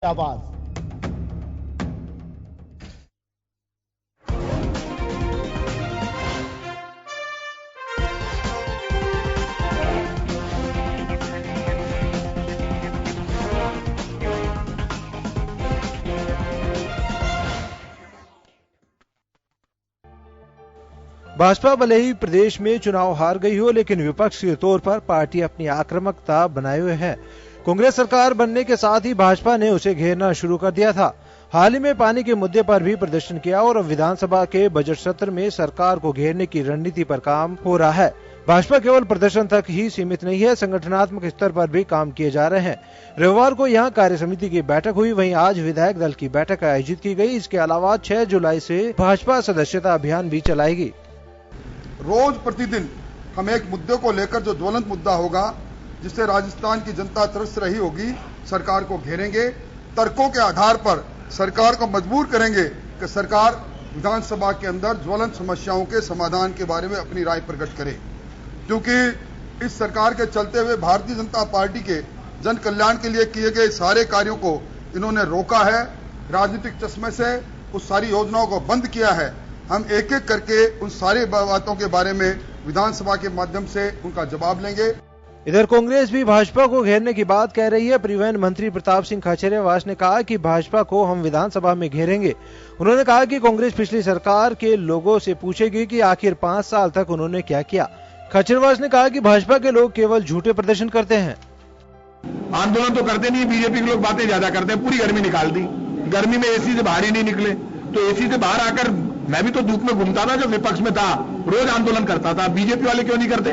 आवाज। भाजपा भले ही प्रदेश में चुनाव हार गई हो, लेकिन विपक्ष के तौर पर पार्टी अपनी आक्रामकता बनाए हुए है। कांग्रेस सरकार बनने के साथ ही भाजपा ने उसे घेरना शुरू कर दिया था। हाल ही में पानी के मुद्दे पर भी प्रदर्शन किया और अब विधानसभा के बजट सत्र में सरकार को घेरने की रणनीति पर काम हो रहा है। भाजपा केवल प्रदर्शन तक ही सीमित नहीं है, संगठनात्मक स्तर पर भी काम किए जा रहे हैं। रविवार को यहाँ कार्य समिति की बैठक हुई, वहीं आज विधायक दल की बैठक आयोजित की गई। इसके अलावा 6 जुलाई से भाजपा सदस्यता अभियान भी चलाएगी। रोज प्रतिदिन हम एक मुद्दे को लेकर जो ज्वलंत मुद्दा होगा, जिससे राजस्थान की जनता त्रस्त रही होगी, सरकार को घेरेंगे। तर्कों के आधार पर सरकार को मजबूर करेंगे कि सरकार विधानसभा के अंदर ज्वलंत समस्याओं के समाधान के बारे में अपनी राय प्रकट करे। क्योंकि इस सरकार के चलते हुए भारतीय जनता पार्टी के जन कल्याण के लिए किए गए सारे कार्यों को इन्होंने रोका है, राजनीतिक चश्मे से उस सारी योजनाओं को बंद किया है। हम एक एक करके उन सारी बातों के बारे में विधानसभा के माध्यम से उनका जवाब लेंगे। इधर कांग्रेस भी भाजपा को घेरने की बात कह रही है। परिवहन मंत्री प्रताप सिंह खाचरियावास ने कहा कि भाजपा को हम विधानसभा में घेरेंगे। उन्होंने कहा कि कांग्रेस पिछली सरकार के लोगों से पूछेगी कि आखिर 5 साल तक उन्होंने क्या किया। खाचरियावास ने कहा कि भाजपा के लोग केवल झूठे प्रदर्शन करते हैं। आंदोलन तो करते नहीं, बीजेपी के लोग बातें ज्यादा करते हैं। पूरी गर्मी निकाल दी, गर्मी में एसी से बाहर ही नहीं निकले। तो एसी से बाहर आकर मैं भी तो धूप में घूमता था, जो विपक्ष में था, रोज आंदोलन करता था। बीजेपी वाले क्यों नहीं करते?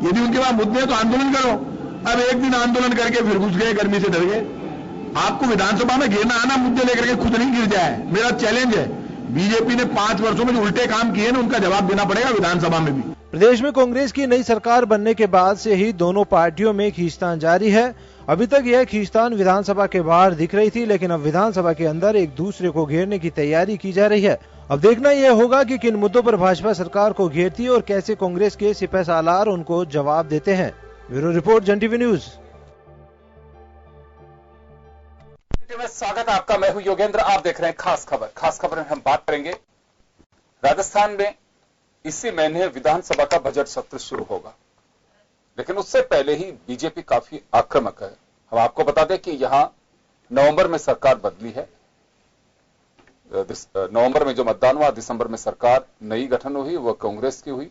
यदि उनके पास मुद्दे हैं तो आंदोलन करो। अब एक दिन आंदोलन करके फिर घुस गए, गर्मी से डर गए। आपको विधानसभा में घेरना आना, मुद्दे लेकर के खुद नहीं गिर जाए, मेरा चैलेंज है। बीजेपी ने 5 वर्षों में जो उल्टे काम किए ना, उनका जवाब देना पड़ेगा विधानसभा में भी। प्रदेश में कांग्रेस की नई सरकार बनने के बाद से ही दोनों पार्टियों में खींचतान जारी है। अभी तक यह खींचतान विधानसभा के बाहर दिख रही थी, लेकिन अब विधानसभा के अंदर एक दूसरे को घेरने की तैयारी की जा रही है। अब देखना यह होगा कि किन मुद्दों पर भाजपा सरकार को घेरती है और कैसे कांग्रेस के सिपहसालार उनको जवाब देते हैं। ब्यूरो रिपोर्ट, जन टीवी न्यूज। स्वागत है आपका, मैं हूं योगेंद्र। आप देख रहे हैं खास खबर। खास खबर में हम बात करेंगे राजस्थान में इसी महीने विधानसभा का बजट सत्र शुरू होगा, लेकिन उससे पहले ही बीजेपी काफी आक्रामक है। हम आपको बता दें कि यहां नवंबर में सरकार बदली है। नवंबर में जो मतदान हुआ, दिसंबर में सरकार नई गठन हुई, वह कांग्रेस की हुई।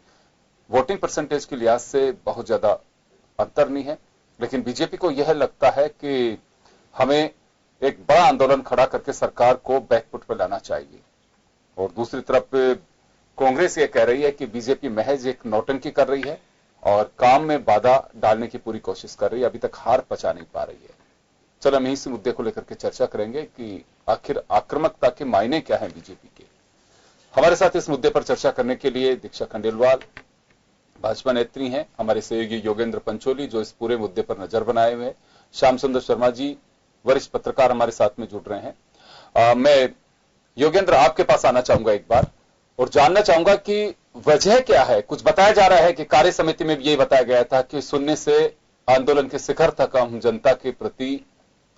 वोटिंग परसेंटेज के लिहाज से बहुत ज्यादा अंतर नहीं है, लेकिन बीजेपी को यह लगता है कि हमें एक बड़ा आंदोलन खड़ा करके सरकार को बैकफुट पर लाना चाहिए। और दूसरी तरफ कांग्रेस ये कह रही है कि बीजेपी महज एक नौटंकी कर रही है और काम में बाधा डालने की पूरी कोशिश कर रही है, अभी तक हार पचा नहीं पा रही है। चलो हम इसी मुद्दे को लेकर के चर्चा करेंगे कि आखिर आक्रामकता के मायने क्या हैं बीजेपी के। हमारे साथ इस मुद्दे पर चर्चा करने के लिए दीक्षा खंडेलवाल भाजपा नेत्री हैं, हमारे सहयोगी योगेंद्र पंचोली जो इस पूरे मुद्दे पर नजर बनाए हुए हैं, श्याम सुंदर शर्मा जी वरिष्ठ पत्रकार हमारे साथ में जुड़ रहे हैं। मैं योगेंद्र आपके पास आना चाहूंगा एक बार और जानना चाहूंगा कि वजह क्या है। कुछ बताया जा रहा है कि कार्य समिति में भी यही बताया गया था कि शून्य से आंदोलन के शिखर तक हम जनता के प्रति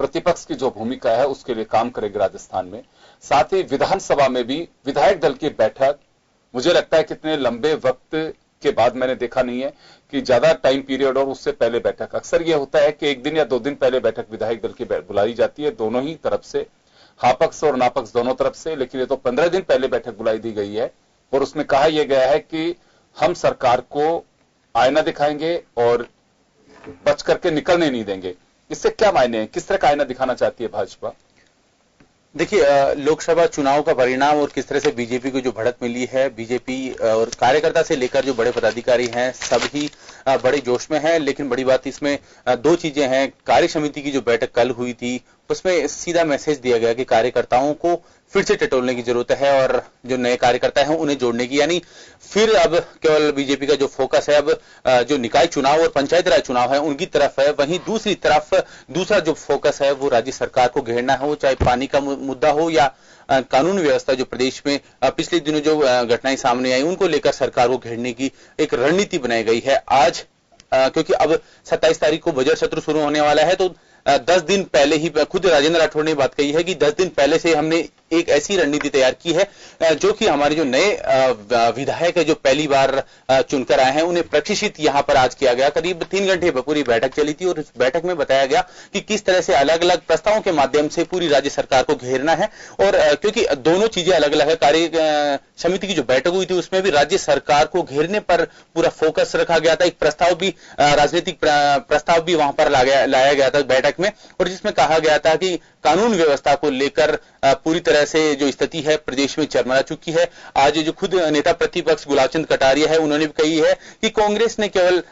प्रतिपक्ष की जो भूमिका है उसके लिए काम करेंगे राजस्थान में। साथ ही विधानसभा में भी विधायक दल की बैठक, मुझे लगता है कितने लंबे वक्त के बाद मैंने देखा नहीं है कि ज्यादा टाइम पीरियड और उससे पहले बैठक। अक्सर यह होता है कि 1 दिन या 2 दिन पहले बैठक विधायक दल की बुलाई जाती है, दोनों ही तरफ से, हाँ पक्ष और नापक्ष दोनों तरफ से। लेकिन ये तो 15 दिन पहले बैठक बुलाई दी गई है और उसमें कहा यह गया है कि हम सरकार को आईना दिखाएंगे और बच करके निकलने नहीं देंगे। इससे क्या मायने हैं? किस तरह का आईना दिखाना चाहती है भाजपा? देखिए, लोकसभा चुनाव का परिणाम और किस तरह से बीजेपी को जो बढ़त मिली है, बीजेपी और कार्यकर्ता से लेकर जो बड़े पदाधिकारी हैं सब ही बड़े जोश में हैं। लेकिन बड़ी बात इसमें 2 चीजें हैं। कार्य समिति की जो बैठक कल हुई थी उसमें सीधा मैसेज दिया गया कि कार्यकर्ताओं को फिर से टटोलने की जरूरत है और जो नए कार्यकर्ता हैं उन्हें जोड़ने की, यानी फिर अब केवल बीजेपी का जो फोकस है अब जो निकाय चुनाव और पंचायत राज चुनाव है उनकी तरफ है। वहीं दूसरी तरफ दूसरा जो फोकस है वो राज्य सरकार को घेरना हो, चाहे पानी का मुद्दा हो या कानून व्यवस्था जो प्रदेश में पिछले दिनों जो घटनाएं सामने आई उनको लेकर सरकार को घेरने की एक रणनीति बनाई गई है। आज क्योंकि अब 27 तारीख को बजट सत्र शुरू होने वाला है, तो 10 दिन पहले ही, खुद राजेंद्र राठौड़ ने बात कही है कि 10 दिन पहले से हमने एक ऐसी रणनीति तैयार की है जो कि हमारे जो नए विधायक है जो पहली बार चुनकर आए हैं उन्हें प्रशिक्षित यहां पर आज किया गया। करीब 3 घंटे पूरी बैठक चली थी और उस बैठक में बताया गया कि किस तरह से अलग अलग प्रस्तावों के माध्यम से पूरी राज्य सरकार को घेरना है। और क्योंकि दोनों चीजें अलग अलग है, कार्य समिति की जो बैठक हुई थी उसमें भी राज्य सरकार को घेरने पर पूरा फोकस रखा गया था। एक प्रस्ताव भी, राजनीतिक प्रस्ताव भी वहां पर लाया गया था बैठक में, और जिसमें कहा गया था कि कानून व्यवस्था को लेकर पूरी तरह से जो स्थिति है प्रदेश में चरमरा चुकी है। आज जो खुद नेता प्रतिपक्ष गुलाबचंद कटारिया है उन्होंने भी कही है कि कांग्रेस ने केवल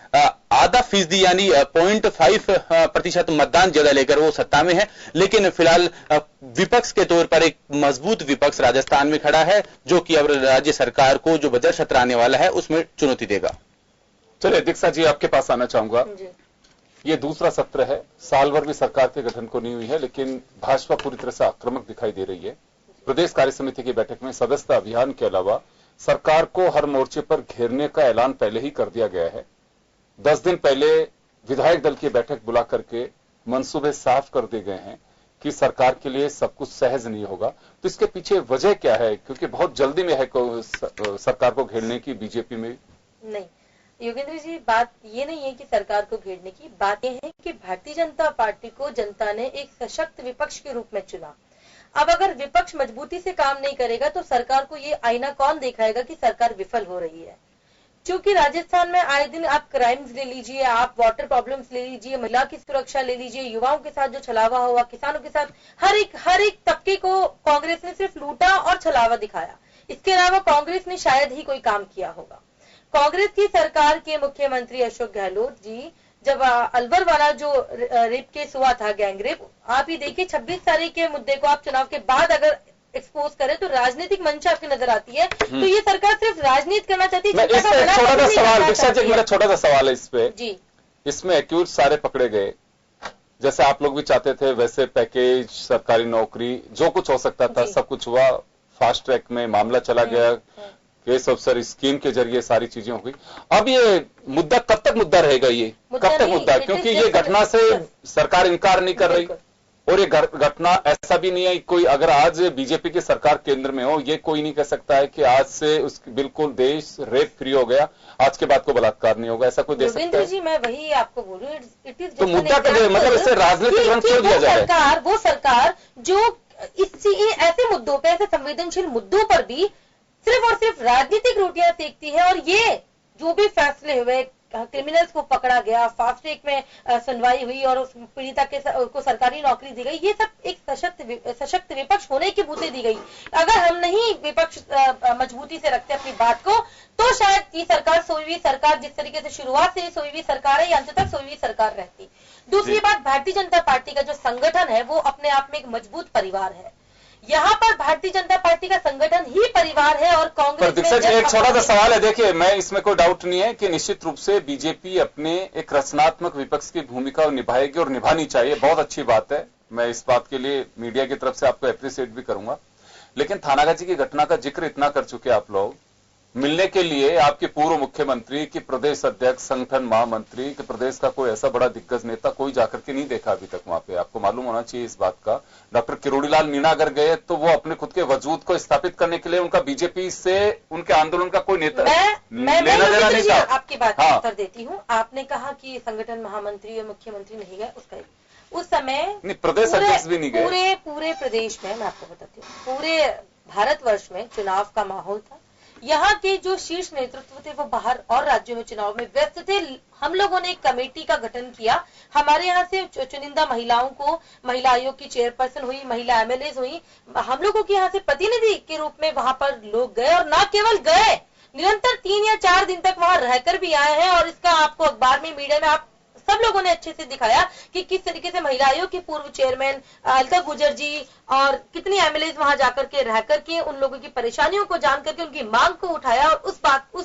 आधा फीसदी यानी 0.5% मतदान ज्यादा लेकर वो सत्ता में है, लेकिन फिलहाल विपक्ष के तौर पर एक मजबूत विपक्ष राजस्थान में खड़ा है जो कि अब राज्य सरकार को जो बजट सत्र आने वाला है उसमें चुनौती देगा। चलिए दीक्षा जी आपके पास आना चाहूंगा। ये दूसरा सत्र है, साल भर भी सरकार के गठन को नहीं हुई है, लेकिन भाजपा पूरी तरह से आक्रामक दिखाई दे रही है। प्रदेश कार्य समिति की बैठक में सदस्यता अभियान के अलावा सरकार को हर मोर्चे पर घेरने का ऐलान पहले ही कर दिया गया है। 10 दिन पहले विधायक दल की बैठक बुला करके मंसूबे साफ कर दिए गए हैं कि सरकार के लिए सब कुछ सहज नहीं होगा। तो इसके पीछे वजह क्या है? क्योंकि बहुत जल्दी में है सरकार को घेरने की बीजेपी में। नहीं योगेंद्र जी, बात ये नहीं है कि सरकार को घेरने की, बात यह है कि भारतीय जनता पार्टी को जनता ने एक सशक्त विपक्ष के रूप में चुना। अब अगर विपक्ष मजबूती से काम नहीं करेगा तो सरकार को ये आईना कौन दिखाएगा कि सरकार विफल हो रही है। क्योंकि राजस्थान में आए दिन आप क्राइम्स ले लीजिए, आप वाटर प्रॉब्लम्स ले लीजिए, महिला की सुरक्षा ले लीजिए, युवाओं के साथ जो छलावा हुआ, किसानों के साथ, हर एक तबके को कांग्रेस ने सिर्फ लूटा और छलावा दिखाया। इसके अलावा कांग्रेस ने शायद ही कोई काम किया होगा। कांग्रेस की सरकार के मुख्यमंत्री अशोक गहलोत जी, जब अलवर वाला जो रेप केस हुआ था, गैंग रेप, आप ही देखिए 26 तारीख के मुद्दे को आप चुनाव के बाद अगर एक्सपोज करें तो राजनीतिक मंच आपकी नजर आती है। तो ये सरकार सिर्फ राजनीति करना चाहती है। मेरा छोटा सा सवाल है इस पे जी, इसमें एक्यूज सारे पकड़े गए, जैसे आप लोग भी चाहते थे वैसे पैकेज, सरकारी नौकरी, जो कुछ हो सकता था सब कुछ हुआ। फास्ट ट्रैक में मामला चला गया, केस अफसर स्कीम के जरिए सारी चीजें हो गई। अब ये मुद्दा कब तक मुद्दा रहेगा? ये कब तक मुद्दा? क्योंकि ये घटना से सरकार इनकार नहीं कर रही, और ये घटना ऐसा भी नहीं है कोई, अगर आज बीजेपी की सरकार केंद्र में हो, ये कोई नहीं कह सकता है कि आज से बिल्कुल देश रेप फ्री हो गया, आज के बाद को बलात्कार नहीं होगा, ऐसा कोई दे सकता है? जी मैं वही आपको बोल रही हूँ, इट इज तो मुद्दा मतलब इससे राजनीतिक रंग क्यों दिया जाए? वो सरकार जो ऐसे मुद्दों पर, ऐसे संवेदनशील मुद्दों पर भी सिर्फ और सिर्फ राजनीतिक रोटियां सेकती है। और ये जो भी फैसले हुए, क्रिमिनल्स को पकड़ा गया, फास्ट ट्रैक में सुनवाई हुई और उस पीड़िता को सरकारी नौकरी दी गई, ये सब एक सशक्त विपक्ष होने की बूते दी गई। अगर हम नहीं विपक्ष मजबूती से रखते अपनी बात को, तो शायद ये सरकार, सोई हुई सरकार, जिस तरीके से शुरुआत से सोई हुई सरकार है, ये अंत तक सोई हुई सरकार रहती। दूसरी बात, भारतीय जनता पार्टी का जो संगठन है वो अपने आप में एक मजबूत परिवार है। यहाँ पर भारतीय जनता पार्टी का संगठन ही परिवार है और कांग्रेस में एक छोटा सा सवाल है। देखिए, मैं इसमें कोई डाउट नहीं है कि निश्चित रूप से बीजेपी अपने एक रचनात्मक विपक्ष की भूमिका निभाएगी और निभानी चाहिए, बहुत अच्छी बात है। मैं इस बात के लिए मीडिया की तरफ से आपको एप्रिशिएट भी करूंगा। लेकिन थानागाजी की घटना का जिक्र इतना कर चुके आप लोग, मिलने के लिए आपके पूर्व मुख्यमंत्री की प्रदेश अध्यक्ष, संगठन महामंत्री कि प्रदेश का कोई ऐसा बड़ा दिग्गज नेता कोई जाकर के नहीं देखा अभी तक वहां पे। आपको मालूम होना चाहिए इस बात का। डॉक्टर किरोड़ीलाल मीणा अगर गए तो वो अपने खुद के वजूद को स्थापित करने के लिए उनका बीजेपी से उनके आंदोलन का कोई नेता लेना देना नहीं था। आपकी बात का उत्तर देती हूँ। आपने कहा कि संगठन महामंत्री और मुख्यमंत्री नहीं गए, उसका उस समय प्रदेश अध्यक्ष भी नहीं गए। पूरे प्रदेश में, मैं आपको बताती हूँ, पूरे भारतवर्ष में चुनाव का माहौल था। यहाँ के जो शीर्ष नेतृत्व थे वो बाहर और राज्यों में चुनाव में व्यस्त थे। हम लोगों ने एक कमेटी का गठन किया। हमारे यहाँ से चुनिंदा महिलाओं को, महिला आयोग की चेयरपर्सन हुई, महिला एमएलए हुई, हम लोगों के यहाँ से प्रतिनिधि के रूप में वहां पर लोग गए। और न केवल गए, निरंतर 3 या 4 दिन तक वहां रहकर भी आए हैं। और इसका आपको अखबार में, मीडिया में आप सब लोगों ने अच्छे से दिखाया कि किस तरीके से महिला आयोग के पूर्व चेयरमैन अलका गुजर जी और कितनी एमएलए वहां जाकर के रह करके उन लोगों की परेशानियों को जान करके उनकी मांग को उठाया। और उस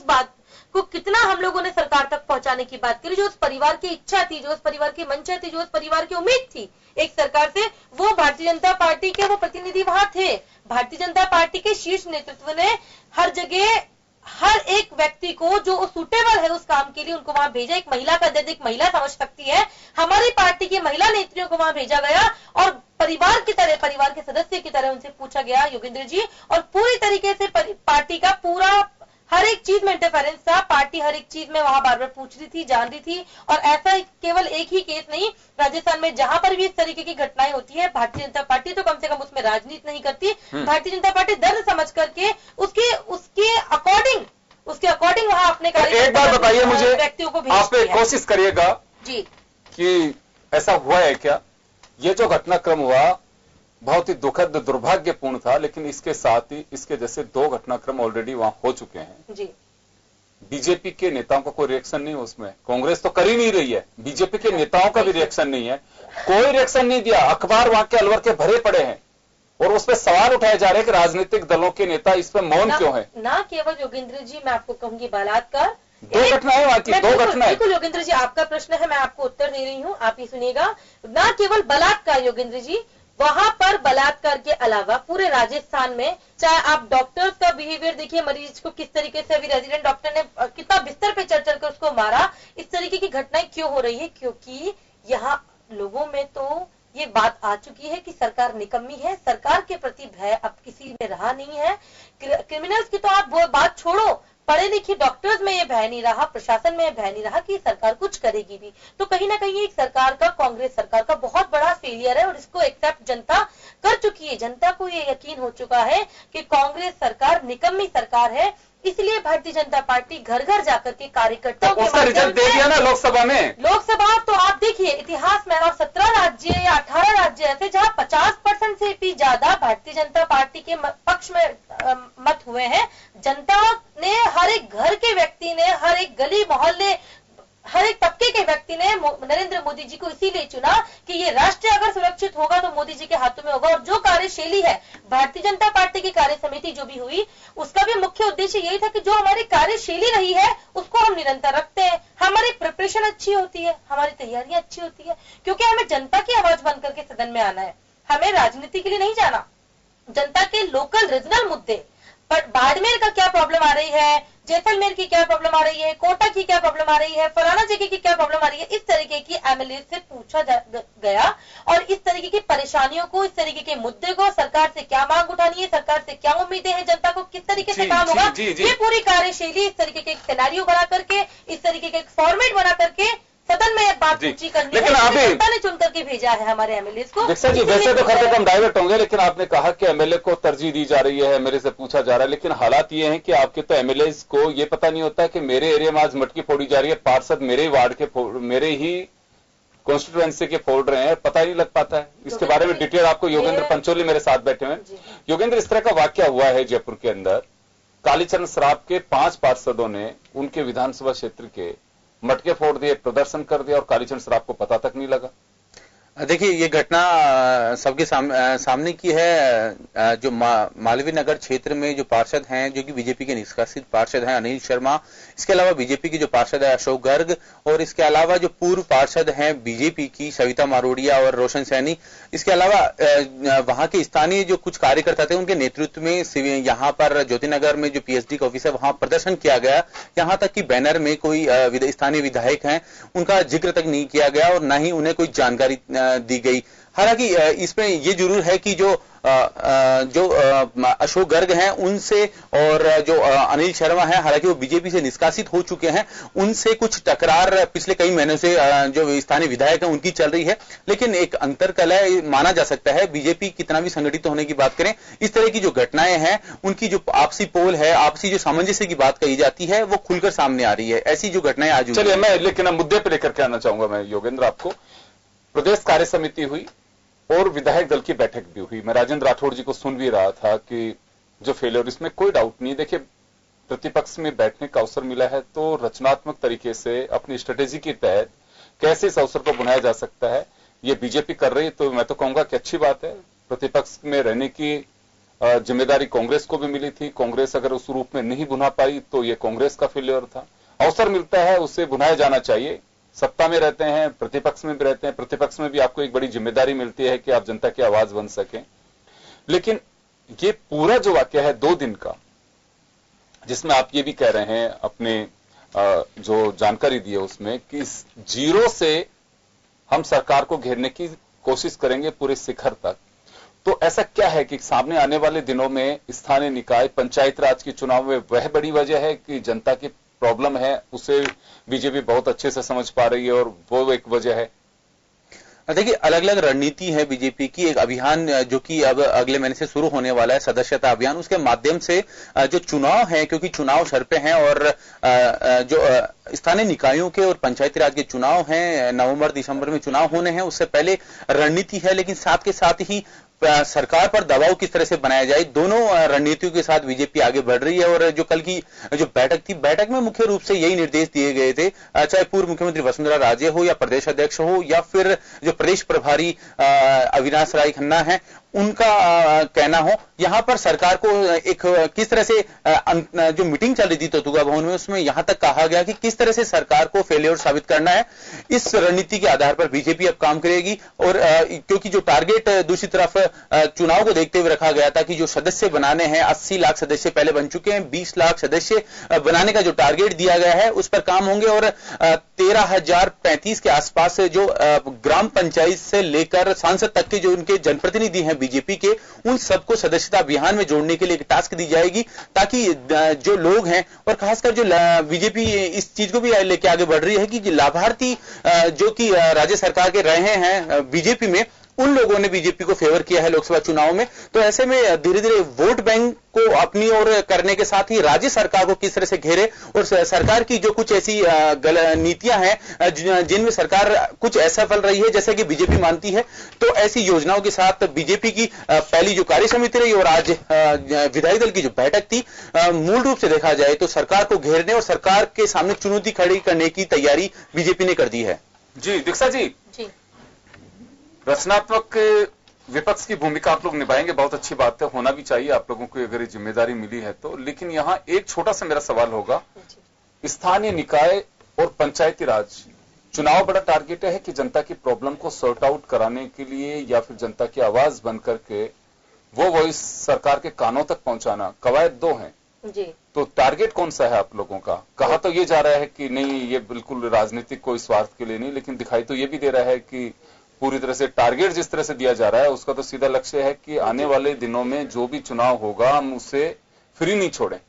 बात को कितना हम लोगों ने सरकार तक पहुंचाने की बात करी। जो उस परिवार की इच्छा थी, जो उस परिवार की मंशा थी, जो उस परिवार की उम्मीद थी एक सरकार से, वो भारतीय जनता पार्टी के वो प्रतिनिधि वहां थे। भारतीय जनता पार्टी के शीर्ष नेतृत्व ने हर जगह हर एक व्यक्ति को जो सूटेबल है उस काम के लिए उनको वहां भेजा। एक महिला का दर्द एक महिला समझ सकती है, हमारी पार्टी की महिला नेत्रियों को वहां भेजा गया और परिवार की तरह, परिवार के सदस्य की तरह उनसे पूछा गया योगेंद्र जी, और पूरी तरीके से पार्टी का पूरा हर एक चीज में इंटरफेरेंस था। पार्टी हर एक चीज में वहां बार बार पूछ रही थी, जान रही थी। और ऐसा केवल एक ही केस नहीं, राजस्थान में जहां पर भी इस तरीके की घटनाएं होती है, भारतीय जनता पार्टी तो कम से कम उसमें राजनीति नहीं करती। भारतीय जनता पार्टी दर्द समझ करके उसके अकॉर्डिंग वहां अपने कार्य। एक बार बताइए मुझे, व्यक्तियों को आप कोशिश करिएगा जी कि ऐसा हुआ है क्या? ये जो घटनाक्रम हुआ बहुत ही दुखद दुर्भाग्यपूर्ण था, लेकिन इसके साथ ही इसके जैसे 2 घटनाक्रम ऑलरेडी वहां हो चुके हैं जी। बीजेपी के नेताओं का कोई रिएक्शन नहीं उसमें, कांग्रेस तो कर ही नहीं रही है, बीजेपी के नेताओं का भी रिएक्शन नहीं है, कोई रिएक्शन नहीं दिया। अखबार वहां के अलवर के भरे पड़े हैं और उस पर सवाल उठाए जा रहे हैं कि राजनीतिक दलों के नेता इस पर मौन क्यों है। ना केवल योगेंद्र जी, मैं आपको कहूंगी बलात्कार 2 घटनाएं वहां की, 2 घटनाएं। बिल्कुल योगेंद्र जी, आपका प्रश्न है, मैं आपको उत्तर दे रही हूं, आप ही सुनिएगा। ना केवल बलात्कार योगेंद्र जी, वहां पर बलात्कार के अलावा पूरे राजस्थान में, चाहे आप डॉक्टर्स का बिहेवियर देखिए, मरीज को किस तरीके से अभी रेजिडेंट डॉक्टर ने कितना बिस्तर पे चढ़ कर उसको मारा, इस तरीके की घटनाएं क्यों हो रही है? क्योंकि यहाँ लोगों में तो ये बात आ चुकी है कि सरकार निकम्मी है, सरकार के प्रति भय अब किसी में रहा नहीं है। क्रिमिनल्स की तो आप वो बात छोड़ो, पढ़े लिखे डॉक्टर्स में ये भय नहीं रहा, प्रशासन में ये भय नहीं रहा कि सरकार कुछ करेगी भी। तो कहीं ना कहीं एक सरकार का, कांग्रेस सरकार का बहुत बड़ा फेलियर है और इसको एक्सेप्ट जनता कर चुकी है। जनता को ये यकीन हो चुका है कि कांग्रेस सरकार निकम्मी सरकार है, इसलिए भारतीय जनता पार्टी घर घर जाकर के कार्यकर्ताओं के उसका रिजल्ट दे दिया ना लोकसभा में। लोकसभा तो आप देखिए इतिहास में, और 17 राज्य या 18 राज्य ऐसे जहां 50% से भी ज्यादा भारतीय जनता पार्टी के पक्ष में मत हुए हैं। जनता ने, हर एक घर के व्यक्ति ने, हर एक गली मोहल्ले, हर एक तबके के व्यक्ति ने नरेंद्र मोदी जी को इसीलिए चुना कि ये राष्ट्र अगर सुरक्षित होगा तो मोदी जी के हाथों में होगा। और जो कार्यशैली है भारतीय जनता पार्टी की कार्य समिति जो भी हुई, उसका भी मुख्य उद्देश्य यही था कि जो हमारी कार्यशैली रही है उसको हम निरंतर रखते हैं, हमारी प्रिपरेशन अच्छी होती है, हमारी तैयारियां अच्छी होती है, क्योंकि हमें जनता की आवाज बन करके सदन में आना है, हमें राजनीति के लिए नहीं जाना। जनता के लोकल रीजनल मुद्दे, पर बाड़मेर का क्या प्रॉब्लम आ रही है, जैसलमेर की क्या प्रॉब्लम आ रही है, कोटा की क्या प्रॉब्लम आ रही है, फलाना जगह की क्या प्रॉब्लम आ रही है, इस तरीके की एमएलए से पूछा गया और इस तरीके की परेशानियों को, इस तरीके के मुद्दे को, सरकार से क्या मांग उठानी है, सरकार से क्या उम्मीदें हैं, जनता को किस तरीके से काम होगा, ये पूरी कार्यशैली इस तरीके के एक सिनेरियो बना करके, इस तरीके के एक फॉर्मेट बना करके सदन में बात पूछी करनी, लेकिन जनता ने चुन करके भेजा है हमारे एमएलए को। दीक्षा जी, वैसे तो खैर हम डाइवर्ट होंगे, लेकिन आपने कहा कि एमएलए को तरजीह दी जा रही है, एमएलए से पूछा जा रहा है, लेकिन हालात ये हैं कि आपके तो एमएलए को ये पता नहीं होता कि मेरे एरिया में आज मटकी फोड़ी जा रही है, पार्षद मेरे ही वार्ड के, मेरे ही कॉन्स्टिट्यूएंसी के फोड़ रहे हैं, पता नहीं लग पाता है। इसके बारे में डिटेल आपको योगेंद्र पंचोली मेरे साथ बैठे हुए हैं। योगेंद्र, इस तरह का वाकया हुआ है जयपुर के अंदर, कालीचरण सराफ के 5 पार्षदों ने उनके विधानसभा क्षेत्र के मटके फोड़ दिए, प्रदर्शन कर दिया और कालीचरण सराफ को पता तक नहीं लगा। देखिए, ये घटना सबके सामने की है। जो मालवीय नगर क्षेत्र में जो पार्षद हैं, जो कि बीजेपी के निष्कासित पार्षद हैं अनिल शर्मा, इसके अलावा बीजेपी के जो पार्षद है अशोक गर्ग, और इसके अलावा जो पूर्व पार्षद हैं बीजेपी की सविता मारोडिया और रोशन सैनी, इसके अलावा वहां के स्थानीय जो कुछ कार्यकर्ता थे उनके नेतृत्व में यहाँ पर ज्योतिनगर में जो पीएचडी का ऑफिस है वहां प्रदर्शन किया गया। यहाँ तक कि बैनर में कोई स्थानीय विधायक हैं उनका जिक्र तक नहीं किया गया और न ही उन्हें कोई जानकारी दी गई। हालांकि इसमें ये जरूर है कि जो अशोक गर्ग हैं उनसे और जो अनिल शर्मा है, हालांकि वो बीजेपी से निष्कासित हो चुके हैं, उनसे कुछ टकरार पिछले कई महीनों से जो स्थानीय विधायक हैं उनकी चल रही है। लेकिन एक अंतरकलह माना जा सकता है, बीजेपी कितना भी संगठित होने की बात करें, इस तरह की जो घटनाएं हैं उनकी जो आपसी पोल है, आपसी जो सामंजस्य की बात कही जाती है वो खुलकर सामने आ रही है। ऐसी जो घटनाएं आज, चलिए मैं लेकिन मुद्दे पर लेकर के आना चाहूंगा मैं योगेंद्र आपको। प्रदेश कार्य समिति हुई और विधायक दल की बैठक भी हुई। मैं राजेंद्र राठौड़ जी को सुन भी रहा था कि जो फेलियर, इसमें कोई डाउट नहीं। देखिए, प्रतिपक्ष में बैठने का अवसर मिला है तो रचनात्मक तरीके से अपनी स्ट्रेटेजी के तहत कैसे इस अवसर को बनाया जा सकता है, ये बीजेपी कर रही है। तो मैं तो कहूंगा कि अच्छी बात है। प्रतिपक्ष में रहने की जिम्मेदारी कांग्रेस को भी मिली थी। कांग्रेस अगर उस रूप में नहीं बुना पाई तो ये कांग्रेस का फेलियर था। अवसर मिलता है उसे बुनाया जाना चाहिए। सत्ता में रहते हैं, प्रतिपक्ष में भी रहते हैं, प्रतिपक्ष में भी आपको एक बड़ी जिम्मेदारी मिलती है कि आप जनता की आवाज बन सकें। लेकिन ये पूरा जो वाकया है 2 दिन का, जिसमें आप ये भी कह रहे हैं अपने जो जानकारी दी है उसमें कि जीरो से हम सरकार को घेरने की कोशिश करेंगे पूरे शिखर तक। तो ऐसा क्या है कि सामने आने वाले दिनों में स्थानीय निकाय पंचायत राज के चुनाव में वह बड़ी वजह है कि जनता की प्रॉब्लम है, उसे बीजेपी बहुत अच्छे से समझ पा रही है और वो एक वजह है? देखिए, अलग अलग रणनीति है बीजेपी की। एक अभियान जो कि अब अगले महीने से शुरू होने वाला है, सदस्यता अभियान, उसके माध्यम से जो चुनाव है, क्योंकि चुनाव सर पे हैं और जो स्थानीय निकायों के और पंचायती राज के चुनाव हैं, नवंबर दिसंबर में चुनाव होने हैं, उससे पहले रणनीति है। लेकिन साथ के साथ ही सरकार पर दबाव किस तरह से बनाया जाए, दोनों रणनीतियों के साथ बीजेपी आगे बढ़ रही है। और जो कल की जो बैठक थी, बैठक में मुख्य रूप से यही निर्देश दिए गए थे, चाहे पूर्व मुख्यमंत्री वसुंधरा राजे हो या प्रदेश अध्यक्ष हो या फिर जो प्रदेश प्रभारी अविनाश राय खन्ना है, उनका कहना हो, यहां पर सरकार को एक किस तरह से जो मीटिंग चल रही थी तोतुगा भवन में, उसमें यहां तक कहा गया कि किस तरह से सरकार को फेलियर साबित करना है। इस रणनीति के आधार पर बीजेपी अब काम करेगी। और क्योंकि जो टारगेट दूसरी तरफ चुनाव को देखते हुए रखा गया था कि जो सदस्य बनाने हैं, 80 लाख सदस्य पहले बन चुके हैं, 20 लाख सदस्य बनाने का जो टारगेट दिया गया है उस पर काम होंगे। और 13,035 के आसपास जो ग्राम पंचायत से लेकर सांसद तक के जो उनके जनप्रतिनिधि हैं बीजेपी के, उन सबको सदस्यता अभियान में जोड़ने के लिए एक टास्क दी जाएगी, ताकि जो लोग हैं, और खासकर जो बीजेपी इस चीज को भी लेके आगे बढ़ रही है कि लाभार्थी जो कि राज्य सरकार के रहे हैं बीजेपी में, उन लोगों ने बीजेपी को फेवर किया है लोकसभा चुनाव में। तो ऐसे में धीरे धीरे वोट बैंक को अपनी ओर करने के साथ ही राज्य सरकार को किस तरह से घेरे, और सरकार की जो कुछ ऐसी नीतियां हैं जिनमें सरकार कुछ असफल रही है जैसे कि बीजेपी मानती है, तो ऐसी योजनाओं के साथ बीजेपी की पहली जो कार्य समिति रही और आज विधायक दल की जो बैठक थी, मूल रूप से देखा जाए तो सरकार को घेरने और सरकार के सामने चुनौती खड़ी करने की तैयारी बीजेपी ने कर दी है। जी दीक्षा जी, रचनात्मक विपक्ष की भूमिका आप लोग निभाएंगे, बहुत अच्छी बात है, होना भी चाहिए आप लोगों को अगर ये जिम्मेदारी मिली है तो। लेकिन यहाँ एक छोटा सा मेरा सवाल होगा, स्थानीय निकाय और पंचायती राज चुनाव बड़ा टारगेट है कि जनता की प्रॉब्लम को सॉर्ट आउट कराने के लिए या फिर जनता की आवाज बन करके वो वॉइस सरकार के कानों तक पहुंचाना, कवायद दो हैं जी। तो टारगेट कौन सा है आप लोगों का? कहा तो ये जा रहा है कि नहीं, ये बिल्कुल राजनीतिक कोई स्वार्थ के लिए नहीं, लेकिन दिखाई तो ये भी दे रहा है कि पूरी तरह से टारगेट जिस तरह से दिया जा रहा है उसका तो सीधा लक्ष्य है कि आने वाले दिनों में जो भी चुनाव होगा हम उसे फ्री नहीं छोड़ें।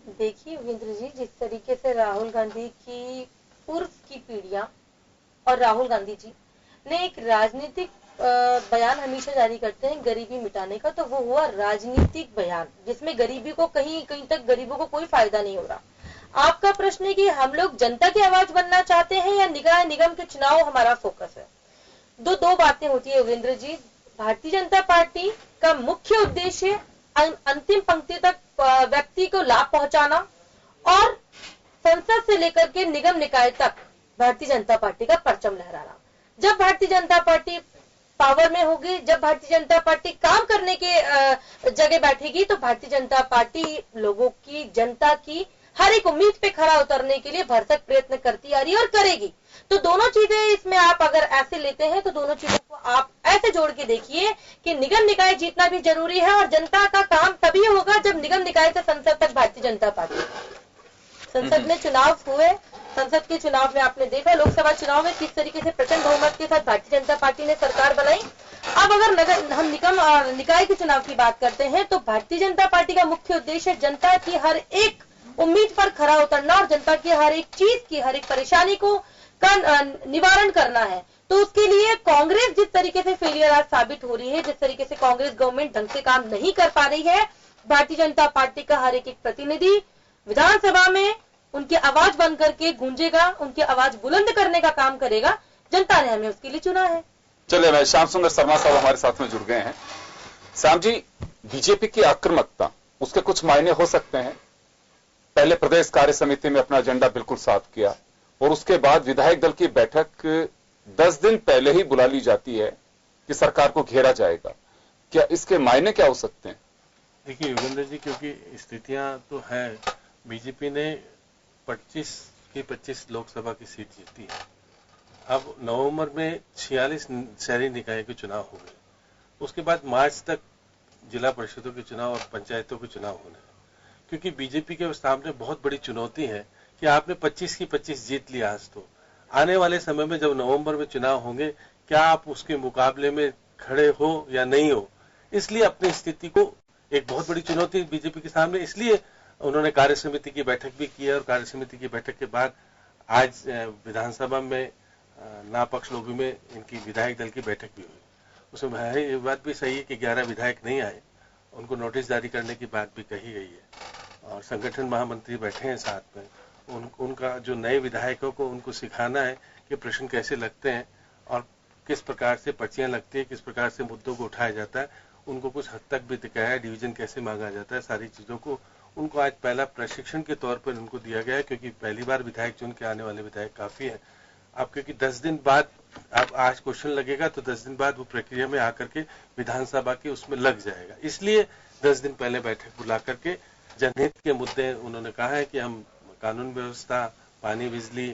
देखिए योगेंद्र जी, जिस तरीके से राहुल गांधी की पूर्व की पीढ़ियां और राहुल गांधी जी ने एक राजनीतिक बयान हमेशा जारी करते हैं गरीबी मिटाने का, तो वो हुआ राजनीतिक बयान जिसमें गरीबी को कहीं तक गरीबों को कोई फायदा नहीं हो रहा। आपका प्रश्न है कि हम लोग जनता की आवाज बनना चाहते हैं या निकाय निगम के चुनाव हमारा फोकस है? दो बातें होती है योगेंद्र जी। भारतीय जनता पार्टी का मुख्य उद्देश्य अंतिम पंक्ति तक व्यक्ति को लाभ पहुंचाना और संसद से लेकर के निगम निकाय तक भारतीय जनता पार्टी का परचम लहराना। जब भारतीय जनता पार्टी पावर में होगी, जब भारतीय जनता पार्टी काम करने के जगह बैठेगी, तो भारतीय जनता पार्टी लोगों की, जनता की हर एक उम्मीद पे खरा उतरने के लिए भरसक प्रयत्न करती आ रही है और करेगी। तो दोनों चीजें इसमें आप अगर ऐसे लेते हैं तो दोनों चीजों को आप ऐसे जोड़ के देखिए कि निगम निकाय जीतना भी जरूरी है और जनता का काम तभी होगा जब निगम निकाय से संसद तक भारतीय जनता पार्टी। संसद में चुनाव हुए, संसद के चुनाव में आपने देखा लोकसभा चुनाव में किस तरीके से प्रचंड बहुमत के साथ भारतीय जनता पार्टी ने सरकार बनाई। अब अगर हम निगम और निकाय के चुनाव की बात करते हैं तो भारतीय जनता पार्टी का मुख्य उद्देश्य जनता की हर एक उम्मीद पर खरा उतरना और जनता की हर एक चीज की, हर एक परेशानी को का निवारण करना है। तो उसके लिए कांग्रेस जिस तरीके से फेलियर आज साबित हो रही है, जिस तरीके से कांग्रेस गवर्नमेंट ढंग से काम नहीं कर पा रही है, भारतीय जनता पार्टी का हर एक प्रतिनिधि विधानसभा में उनकी आवाज बन करके गूंजेगा, उनकी आवाज बुलंद करने का काम करेगा। जनता ने हमें उसके लिए चुना है। चलिए, मैं श्याम सुंदर शर्मा साहब हमारे साथ में जुड़ गए हैं। श्याम जी, बीजेपी की आक्रामकता, उसके कुछ मायने हो सकते हैं। पहले प्रदेश कार्य समिति में अपना एजेंडा बिल्कुल साफ किया और उसके बाद विधायक दल की बैठक 10 दिन पहले ही बुला ली जाती है कि सरकार को घेरा जाएगा। क्या इसके मायने क्या हो सकते हैं? देखिए योगेंद्र जी, क्योंकि स्थितियां तो है, बीजेपी ने 25 की 25 लोकसभा की सीट जीती है। अब नवंबर में 46 शहरी निकाय के चुनाव हो गए, उसके बाद मार्च तक जिला परिषदों के चुनाव और पंचायतों के चुनाव होने। क्योंकि बीजेपी के सामने बहुत बड़ी चुनौती है कि आपने 25 की 25 जीत लिया आज, तो आने वाले समय में जब नवंबर में चुनाव होंगे, क्या आप उसके मुकाबले में खड़े हो या नहीं हो। इसलिए अपनी स्थिति को एक बहुत बड़ी चुनौती बीजेपी के सामने, इसलिए उन्होंने कार्य समिति की बैठक भी की है और कार्य समिति की बैठक के बाद आज विधानसभा में नापक्ष लोगों में इनकी विधायक दल की बैठक भी हुई। उसमें ये बात भी सही है कि 11 विधायक नहीं आए, उनको नोटिस जारी करने की बात भी कही गई है और संगठन महामंत्री बैठे हैं साथ में। उनका जो नए विधायकों को उनको सिखाना है कि प्रश्न कैसे लगते हैं और किस प्रकार से पर्चियां लगती है, किस प्रकार से मुद्दों को उठाया जाता है। उनको कुछ हद तक भी दिखाया है, डिवीजन कैसे मांगा जाता है, सारी चीजों को उनको आज पहला प्रशिक्षण के तौर पर उनको दिया गया है, क्योंकि पहली बार विधायक चुन के आने वाले विधायक काफी है। अब क्योंकि 10 दिन बाद, अब आज क्वेश्चन लगेगा तो 10 दिन बाद वो प्रक्रिया में आकर के विधानसभा के उसमें लग जाएगा, इसलिए 10 दिन पहले बैठक बुला करके जनहित के मुद्दे उन्होंने कहा है कि हम कानून व्यवस्था, पानी, बिजली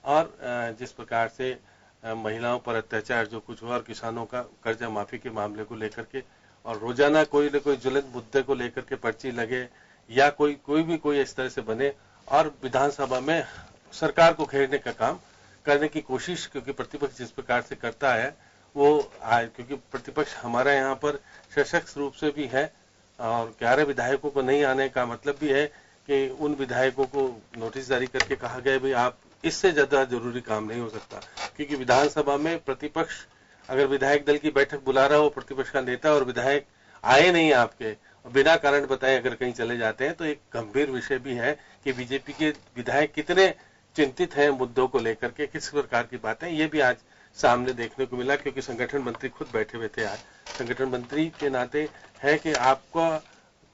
और जिस प्रकार से महिलाओं पर अत्याचार जो कुछ हुआ और किसानों का कर्जा माफी के मामले को लेकर के और रोजाना कोई न कोई ज्वलंत मुद्दे को लेकर के पर्ची लगे या कोई इस तरह से बने और विधानसभा में सरकार को घेरने का काम करने की कोशिश, क्योंकि प्रतिपक्ष जिस प्रकार से करता है वो क्योंकि प्रतिपक्ष हमारा यहाँ पर सशक्त रूप से भी है और 11 विधायकों को नहीं आने का मतलब भी है कि उन विधायकों को नोटिस जारी करके कहा गया भाई आप इससे ज्यादा जरूरी काम नहीं हो सकता, क्योंकि विधानसभा में प्रतिपक्ष अगर विधायक दल की बैठक बुला रहा हो प्रतिपक्ष का नेता और विधायक आए नहीं आपके बिना कारण बताए अगर कहीं चले जाते हैं, तो एक गंभीर विषय भी है कि बीजेपी के विधायक कितने चिंतित हैं मुद्दों को लेकर के, किस प्रकार की बातें, ये भी आज सामने देखने को मिला। क्योंकि संगठन मंत्री खुद बैठे हुए थे आज। संगठन मंत्री के नाते है कि आपका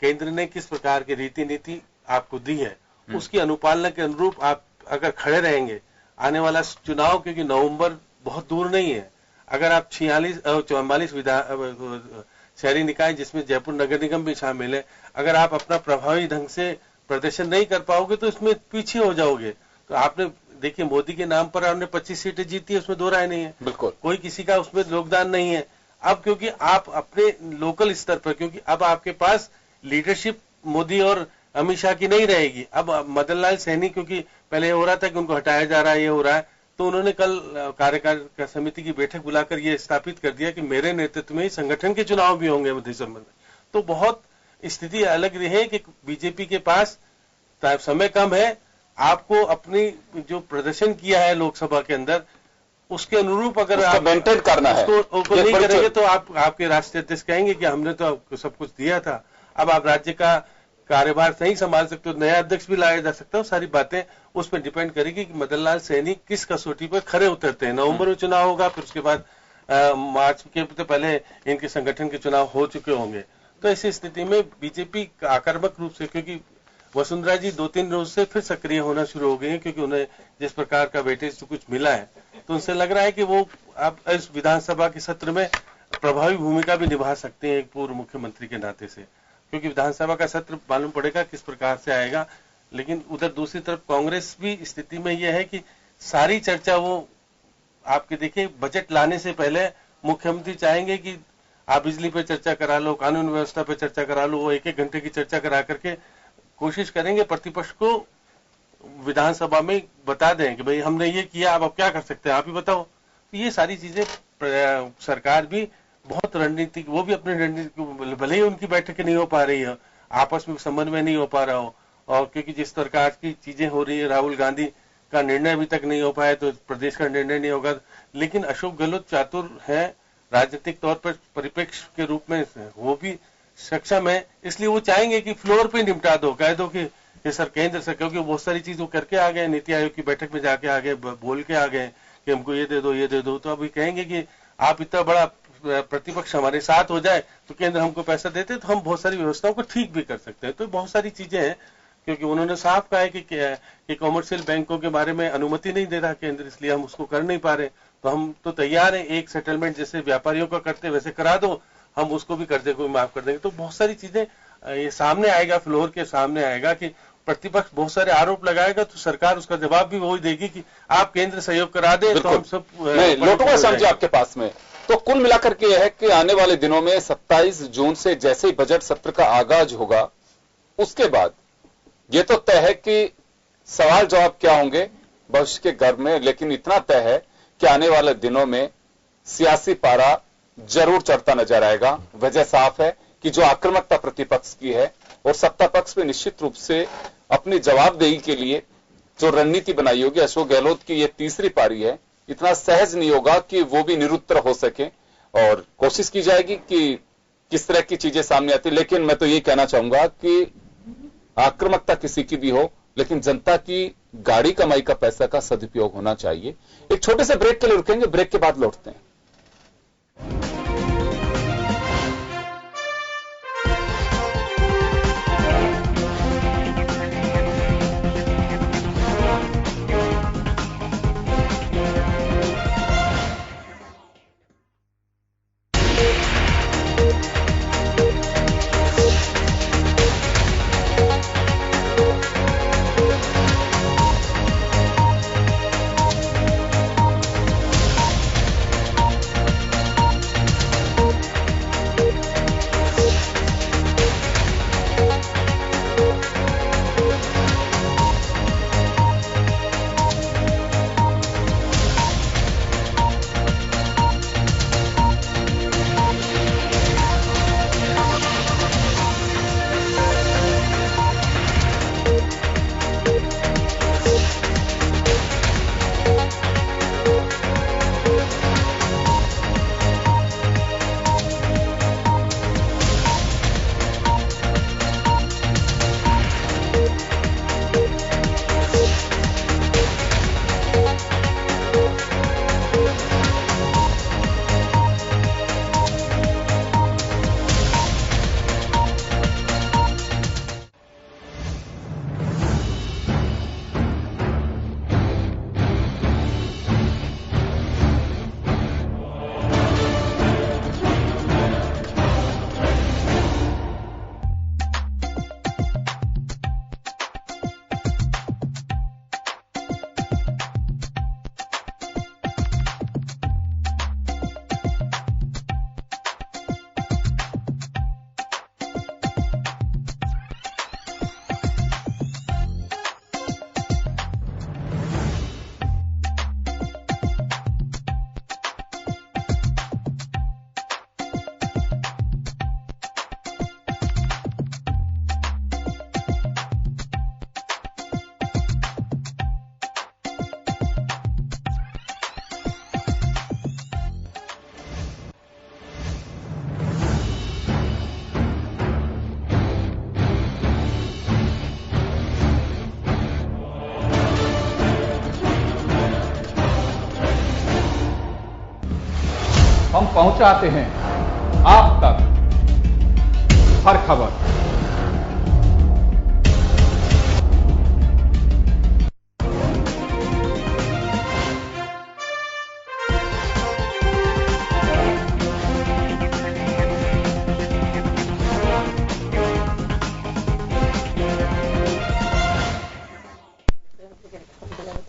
केंद्र ने किस प्रकार की रीति नीति आपको दी है, उसकी अनुपालना के अनुरूप आप अगर खड़े रहेंगे आने वाला चुनाव, क्योंकि नवंबर बहुत दूर नहीं है, अगर आप 44 शहरी निकाय जिसमें जयपुर नगर निगम भी शामिल है, अगर आप अपना प्रभावी ढंग से प्रदर्शन नहीं कर पाओगे तो इसमें पीछे हो जाओगे। तो आपने देखिए मोदी के नाम पर आपने 25 सीटें जीती है, उसमें दो राय नहीं है, बिल्कुल कोई किसी का उसमें योगदान नहीं है। अब क्योंकि आप अपने लोकल स्तर पर, क्योंकि अब आपके पास लीडरशिप मोदी और अमित शाह की नहीं रहेगी। अब मदन लाल सैनी, क्योंकि पहले हो रहा था कि उनको हटाया जा रहा है, ये हो रहा है, तो उन्होंने कल कार्यकारिणी समिति की बैठक बुलाकर ये स्थापित कर दिया कि मेरे नेतृत्व में ही संगठन के चुनाव भी होंगे दिसंबर में। तो बहुत स्थिति अलग रही है कि बीजेपी के पास समय कम है, आपको अपनी जो प्रदर्शन किया है लोकसभा के अंदर उसके अनुरूप अगर आप मेंटेन करना है, उसको नहीं करेंगे तो आपके राष्ट्रीय अध्यक्ष कहेंगे कि हमने तो आपको सब कुछ दिया था, अब आप राज्य का कार्यभार सही संभाल सकते हो, नया अध्यक्ष भी लाया जा सकता है। सारी बातें उस पर डिपेंड करेगी कि मदन लाल सैनी किस कसौटी पर खरे उतरते हैं। नवंबर में चुनाव होगा, फिर उसके बाद मार्च के तो पहले इनके संगठन के चुनाव हो चुके होंगे। तो ऐसी स्थिति में बीजेपी आक्रामक रूप से, क्योंकि वसुंधरा जी 2-3 रोज से फिर सक्रिय होना शुरू हो गई है, क्योंकि उन्हें जिस प्रकार का वेटेज तो कुछ मिला है, तो उनसे लग रहा है कि वो अब इस विधानसभा के सत्र में प्रभावी भूमिका भी निभा सकते हैं एक पूर्व मुख्यमंत्री के नाते से, क्योंकि विधानसभा का सत्र मालूम पड़ेगा किस प्रकार से आएगा। लेकिन उधर दूसरी तरफ कांग्रेस भी स्थिति में यह है कि सारी चर्चा वो आपके देखिए बजट लाने से पहले मुख्यमंत्री चाहेंगे कि आप बिजली पे चर्चा करा लो, कानून व्यवस्था पे चर्चा करा लो, वो 1-1 घंटे की चर्चा करा करके कोशिश करेंगे प्रतिपक्ष को विधानसभा में बता दें कि भाई हमने ये किया, अब क्या कर सकते हैं, आप ही बताओ। तो ये सारी चीजें सरकार भी बहुत रणनीतिक, वो भी अपनी रणनीति, भले ही उनकी बैठकें नहीं हो पा रही है, आपस में समन्वय नहीं हो पा रहा हो, और क्योंकि जिस प्रकार की चीजें हो रही है, राहुल गांधी का निर्णय अभी तक नहीं हो पाया तो प्रदेश का निर्णय नहीं होगा। लेकिन अशोक गहलोत चातुर है राजनीतिक तौर पर, परिप्रेक्ष्य के रूप में वो भी सक्षम है, इसलिए वो चाहेंगे कि फ्लोर पे निपटा दो, कह दो कि ये सर केंद्र से, क्योंकि बहुत सारी चीज वो करके आ गए, नीति आयोग की बैठक में जाके आ गए, बोल के आ गए कि हमको ये दे दो ये दे दो। तो अभी कहेंगे कि आप इतना बड़ा प्रतिपक्ष हमारे साथ हो जाए तो केंद्र हमको पैसा देते तो हम बहुत सारी व्यवस्थाओं को ठीक भी कर सकते हैं। तो बहुत सारी चीजें हैं, क्योंकि उन्होंने साफ कहा है कि कॉमर्शियल बैंकों के बारे में अनुमति नहीं दे रहा केंद्र, इसलिए हम उसको कर नहीं पा रहे। तो हम तो तैयार हैं, एक सेटलमेंट जैसे व्यापारियों का करते वैसे करा दो, हम उसको भी कर्जे को माफ कर देंगे। तो बहुत सारी चीजें ये सामने आएगा, फ्लोर के सामने आएगा कि प्रतिपक्ष बहुत सारे आरोप लगाएगा तो सरकार उसका जवाब भी वही देगी कि आप केंद्र सहयोग करा दे तो हम सब लोगों को समझे आपके पास में। तो कुल मिलाकर के यह है कि आने वाले दिनों में 27 जून से जैसे ही बजट सत्र का आगाज होगा, उसके बाद ये तो तय है कि सवाल जवाब क्या होंगे भविष्य के गर्भ में, लेकिन इतना तय है कि आने वाले दिनों में सियासी पारा जरूर चढ़ता नजर आएगा। वजह साफ है कि जो आक्रामकता प्रतिपक्ष की है और सत्ता पक्ष में निश्चित रूप से अपनी जवाबदेही के लिए जो रणनीति बनाई होगी, अशोक गहलोत की ये तीसरी पारी है, इतना सहज नहीं होगा कि वो भी निरुत्तर हो सके और कोशिश की जाएगी कि किस तरह की चीजें सामने आती। लेकिन मैं तो ये कहना चाहूंगा कि आक्रामकता किसी की भी हो, लेकिन जनता की गाड़ी कमाई का पैसा का सदुपयोग होना चाहिए। एक छोटे से ब्रेक के लिए रुकेंगे, ब्रेक के बाद लौटते हैं। हम पहुंचाते हैं आप तक हर खबर।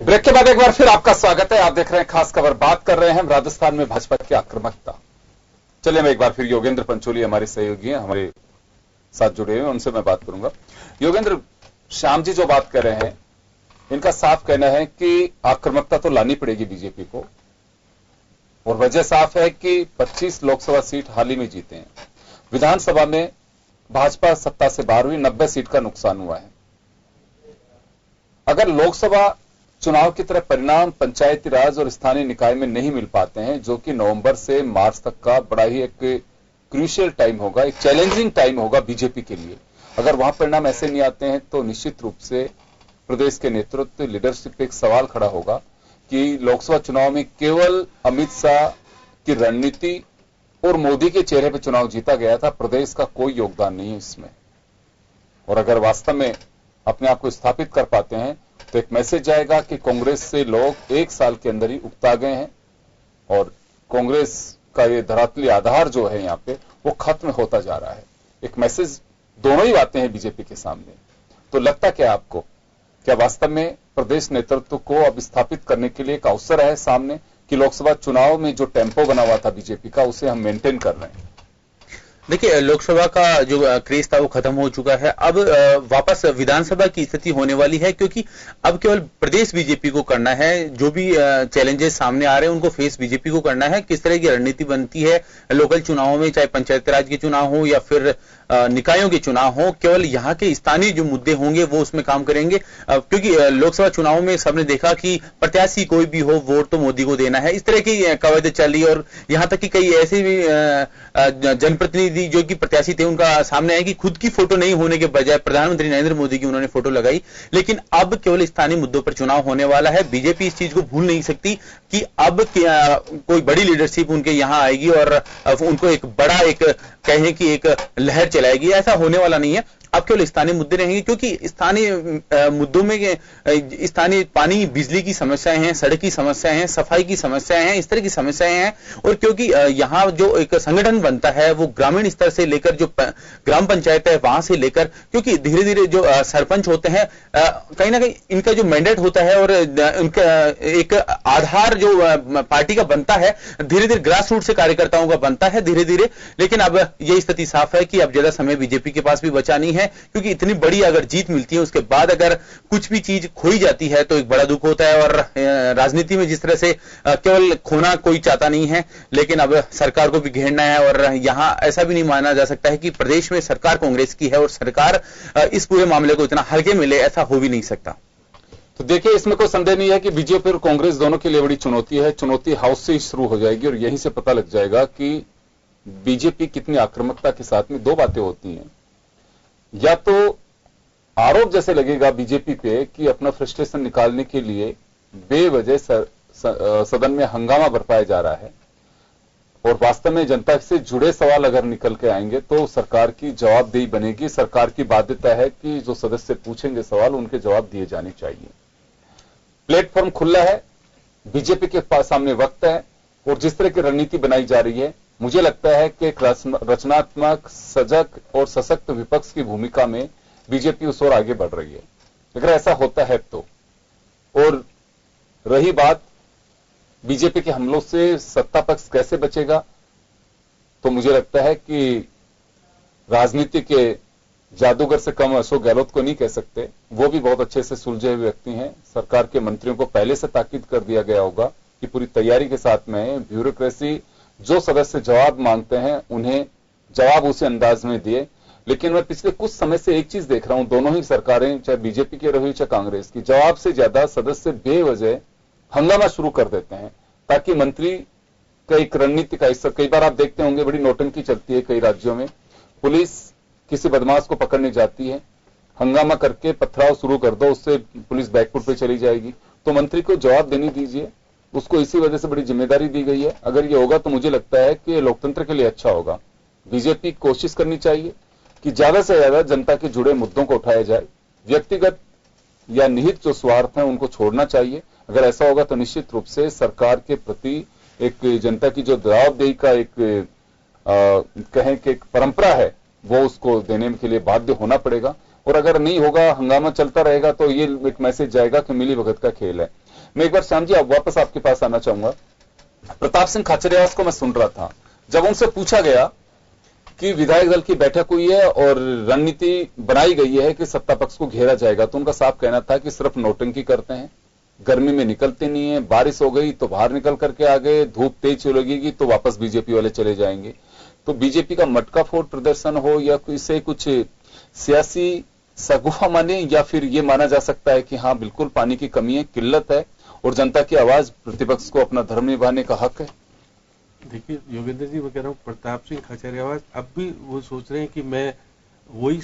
ब्रेक के बाद एक बार फिर आपका स्वागत है। आप देख रहे हैं खास खबर। बात कर रहे हैं हम राजस्थान में भाजपा की आक्रामकता। चलिए मैं एक बार फिर योगेंद्र पंचोली हमारे सहयोगी हैं, हमारे साथ जुड़े हुए, उनसे मैं बात करूंगा। योगेंद्र, श्याम जी जो बात कर रहे हैं, इनका साफ कहना है कि आक्रामकता तो लानी पड़ेगी बीजेपी को, और वजह साफ है कि 25 लोकसभा सीट हाल ही में जीते हैं। विधानसभा में भाजपा सत्ता से बाहर हुई, 90 सीट का नुकसान हुआ है। अगर लोकसभा चुनाव की तरह परिणाम पंचायती राज और स्थानीय निकाय में नहीं मिल पाते हैं, जो कि नवंबर से मार्च तक का बड़ा ही एक क्रूशियल टाइम होगा, एक चैलेंजिंग टाइम होगा बीजेपी के लिए, अगर वहां परिणाम ऐसे नहीं आते हैं तो निश्चित रूप से प्रदेश के नेतृत्व, लीडरशिप पे एक सवाल खड़ा होगा कि लोकसभा चुनाव में केवल अमित शाह की रणनीति और मोदी के चेहरे पर चुनाव जीता गया था, प्रदेश का कोई योगदान नहीं है इसमें। और अगर वास्तव में अपने आप को स्थापित कर पाते हैं तो एक मैसेज जाएगा कि कांग्रेस से लोग 1 साल के अंदर ही उकता गए हैं और कांग्रेस का ये धरातली आधार जो है यहाँ पे वो खत्म होता जा रहा है। एक मैसेज, दोनों ही बातें हैं बीजेपी के सामने। तो लगता क्या आपको, क्या वास्तव में प्रदेश नेतृत्व को अब स्थापित करने के लिए एक अवसर है सामने कि लोकसभा चुनाव में जो टेम्पो बना हुआ था बीजेपी का, उसे हम मेंटेन कर रहे हैं? देखिए, लोकसभा का जो क्रेज था वो खत्म हो चुका है। अब वापस विधानसभा की स्थिति होने वाली है, क्योंकि अब केवल प्रदेश बीजेपी को करना है। जो भी चैलेंजेस सामने आ रहे हैं उनको फेस बीजेपी को करना है। किस तरह की रणनीति बनती है लोकल चुनावों में, चाहे पंचायती राज के चुनाव हो या फिर निकायों के चुनाव हो, केवल यहाँ के स्थानीय जो मुद्दे होंगे वो उसमें काम करेंगे। क्योंकि लोकसभा चुनाव में सबने देखा कि प्रत्याशी कोई भी हो, वोट तो मोदी को देना है, इस तरह की कवायद चल रही है। और यहाँ तक कि कई ऐसे भी जनप्रतिनिधि जो कि प्रत्याशी थे उनका सामने आया कि खुद की फोटो नहीं होने के बजाय प्रधानमंत्री नरेंद्र मोदी की उन्होंने फोटो लगाई। लेकिन अब केवल स्थानीय मुद्दों पर चुनाव होने वाला है। बीजेपी इस चीज को भूल नहीं सकती कि अब कोई बड़ी लीडरशिप उनके यहाँ आएगी और उनको एक बड़ा कहें कि एक लहर चलाएगी। ऐसा होने वाला नहीं है। अब केवल स्थानीय मुद्दे रहेंगे, क्योंकि स्थानीय मुद्दों में स्थानीय पानी बिजली की समस्याएं हैं, सड़क की समस्याएं हैं, सफाई की समस्याएं हैं, इस तरह की समस्याएं हैं। और क्योंकि यहाँ जो एक संगठन बनता है वो ग्रामीण स्तर से लेकर जो ग्राम पंचायत है वहां से लेकर, क्योंकि धीरे धीरे जो सरपंच होते हैं कहीं ना कहीं इनका जो मैंडेट होता है और उनका एक आधार जो पार्टी का बनता है, धीरे धीरे ग्रास रूट से कार्यकर्ताओं का बनता है धीरे धीरे। लेकिन अब ये स्थिति साफ है कि अब ज्यादा समय बीजेपी के पास भी बचा नहीं है, क्योंकि इतनी बड़ी अगर जीत मिलती है उसके बाद अगर कुछ भी चीज खोई जाती है तो एक बड़ा दुख होता है। और राजनीति में जिस तरह से केवल खोना कोई चाहता नहीं है, लेकिन अब सरकार को भी घेरना है। और यहां ऐसा भी नहीं माना जा सकता है कि प्रदेश में सरकार कांग्रेस की है और सरकार इस पूरे मामले को इतना हल्के में ले, ऐसा हो भी नहीं सकता। तो देखिए, इसमें कोई संदेह नहीं है कि बीजेपी और कांग्रेस दोनों के लिए बड़ी चुनौती है। चुनौती हाउस से ही शुरू हो जाएगी और यहीं से पता लग जाएगा कि बीजेपी कितनी आक्रामकता के साथ में। दो बातें होती हैं, या तो आरोप जैसे लगेगा बीजेपी पे कि अपना फ्रस्ट्रेशन निकालने के लिए बेवजह सदन में हंगामा बरपाया जा रहा है, और वास्तव में जनता से जुड़े सवाल अगर निकल के आएंगे तो सरकार की जवाबदेही बनेगी। सरकार की बाध्यता है कि जो सदस्य पूछेंगे सवाल उनके जवाब दिए जाने चाहिए। प्लेटफॉर्म खुला है, बीजेपी के पास सामने वक्त है, और जिस तरह की रणनीति बनाई जा रही है मुझे लगता है कि एक रचनात्मक, सजग और सशक्त विपक्ष की भूमिका में बीजेपी उस ओर आगे बढ़ रही है, अगर ऐसा होता है तो। और रही बात बीजेपी के हमलों से सत्ता पक्ष कैसे बचेगा, तो मुझे लगता है कि राजनीति के जादूगर से कम अशोक गहलोत को नहीं कह सकते। वो भी बहुत अच्छे से सुलझे हुए व्यक्ति हैं। सरकार के मंत्रियों को पहले से ताकीद कर दिया गया होगा कि पूरी तैयारी के साथ में ब्यूरोक्रेसी, जो सदस्य जवाब मांगते हैं उन्हें जवाब उसी अंदाज में दिए। लेकिन मैं पिछले कुछ समय से एक चीज देख रहा हूं, दोनों ही सरकारें, चाहे बीजेपी की रही चाहे कांग्रेस की, जवाब से ज्यादा सदस्य बेवजह हंगामा शुरू कर देते हैं ताकि मंत्री का एक रणनीति का हिस्सा। कई बार आप देखते होंगे बड़ी नौटंकी चलती है कई राज्यों में, पुलिस किसी बदमाश को पकड़ने जाती है, हंगामा करके पथराव शुरू कर दो, उससे पुलिस बैकफुट पे चली जाएगी। तो मंत्री को जवाब देने दीजिए, उसको इसी वजह से बड़ी जिम्मेदारी दी गई है। अगर ये होगा तो मुझे लगता है कि लोकतंत्र के लिए अच्छा होगा। बीजेपी कोशिश करनी चाहिए कि ज्यादा से ज्यादा जनता के जुड़े मुद्दों को उठाया जाए। व्यक्तिगत या निहित जो स्वार्थ है उनको छोड़ना चाहिए। अगर ऐसा होगा तो निश्चित रूप से सरकार के प्रति एक जनता की जो जवाबदेही का एक कहें कि एक परंपरा है वो उसको देने के लिए बाध्य होना पड़ेगा। और अगर नहीं होगा, हंगामा चलता रहेगा, तो ये एक मैसेज जाएगा कि मिली भगत का खेल है। मैं एक बार श्याम जी वापस आपके पास आना चाहूंगा। प्रताप सिंह खाचरियावास को मैं सुन रहा था, जब उनसे पूछा गया कि विधायक दल की बैठक हुई है और रणनीति बनाई गई है कि सत्ता पक्ष को घेरा जाएगा, तो उनका साफ कहना था कि सिर्फ नौटंकी करते हैं, गर्मी में निकलते नहीं है, बारिश हो गई तो बाहर निकल करके आ गए, धूप तेज लगेगी तो वापस बीजेपी वाले चले जाएंगे। तो बीजेपी का मटका फोड़ प्रदर्शन हो या इसे कुछ सियासी सगुफा माने, या फिर ये माना जा सकता है कि हाँ बिल्कुल पानी की कमी है, किल्लत है और जनता की आवाज प्रतिपक्ष को अपना धर्म निभाने का हक है। देखिए योगेंद्र जी, मैं कह रहा हूँ प्रताप सिंह खाचरियावास अब भी वो सोच रहे हैं कि मैं वही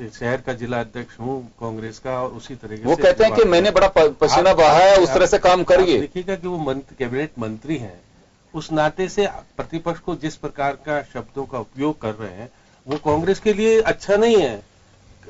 शहर का जिला अध्यक्ष हूँ कांग्रेस का, और उसी तरीके वो कहते हैं कि मैंने बड़ा पसीना बहा है, उस तरह से काम करिए। देखिएगा कि वो कैबिनेट मंत्री हैं, उस नाते से प्रतिपक्ष को जिस प्रकार का शब्दों का उपयोग कर रहे हैं वो कांग्रेस के लिए अच्छा नहीं है।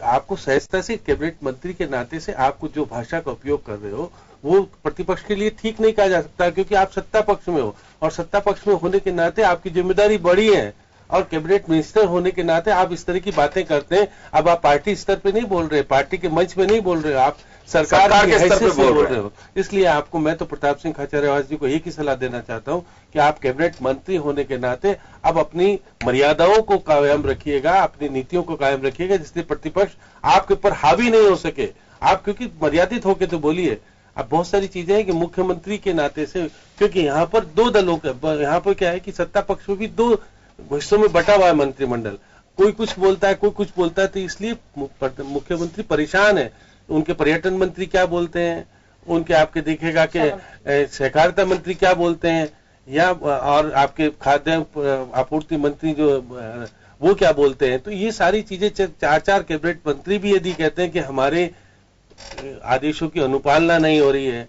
आपको सहजता से कैबिनेट मंत्री के नाते से आपको जो भाषा का उपयोग कर रहे हो वो प्रतिपक्ष के लिए ठीक नहीं कहा जा सकता, क्योंकि आप सत्ता पक्ष में हो और सत्ता पक्ष में होने के नाते आपकी जिम्मेदारी बड़ी है। और कैबिनेट मिनिस्टर होने के नाते आप इस तरह की बातें करते हैं। अब आप पार्टी स्तर पे नहीं बोल रहे, पार्टी के मंच पे नहीं बोल रहे, आप सरकार की हैसियत से बोल रहे हो। इसलिए आपको मैं तो प्रताप सिंह खाचरियावास जी को एक ही सलाह देना चाहता हूं कि आप कैबिनेट मंत्री होने के नाते अब अपनी मर्यादाओं को कायम रखिएगा, अपनी नीतियों को कायम रखिएगा, जिससे प्रतिपक्ष आपके ऊपर हावी नहीं हो सके। आप क्योंकि मर्यादित होकर तो बोलिए। अब बहुत सारी चीजें हैं कि मुख्यमंत्री के नाते से, क्योंकि यहाँ पर दो दलों का, यहाँ पर क्या है कि सत्ता पक्ष में भी दो हिस्सों में बटा हुआ है मंत्रिमंडल, कोई कुछ बोलता है, कोई कुछ बोलता है, तो इसलिए मुख्यमंत्री परेशान है। उनके पर्यटन मंत्री क्या बोलते हैं, उनके आपके देखेगा कि सहकारिता मंत्री क्या बोलते हैं, या और आपके खाद्य आपूर्ति मंत्री जो वो क्या बोलते हैं। तो ये सारी चीजें चार कैबिनेट मंत्री भी यदि कहते हैं कि हमारे आदेशों की अनुपालना नहीं हो रही है,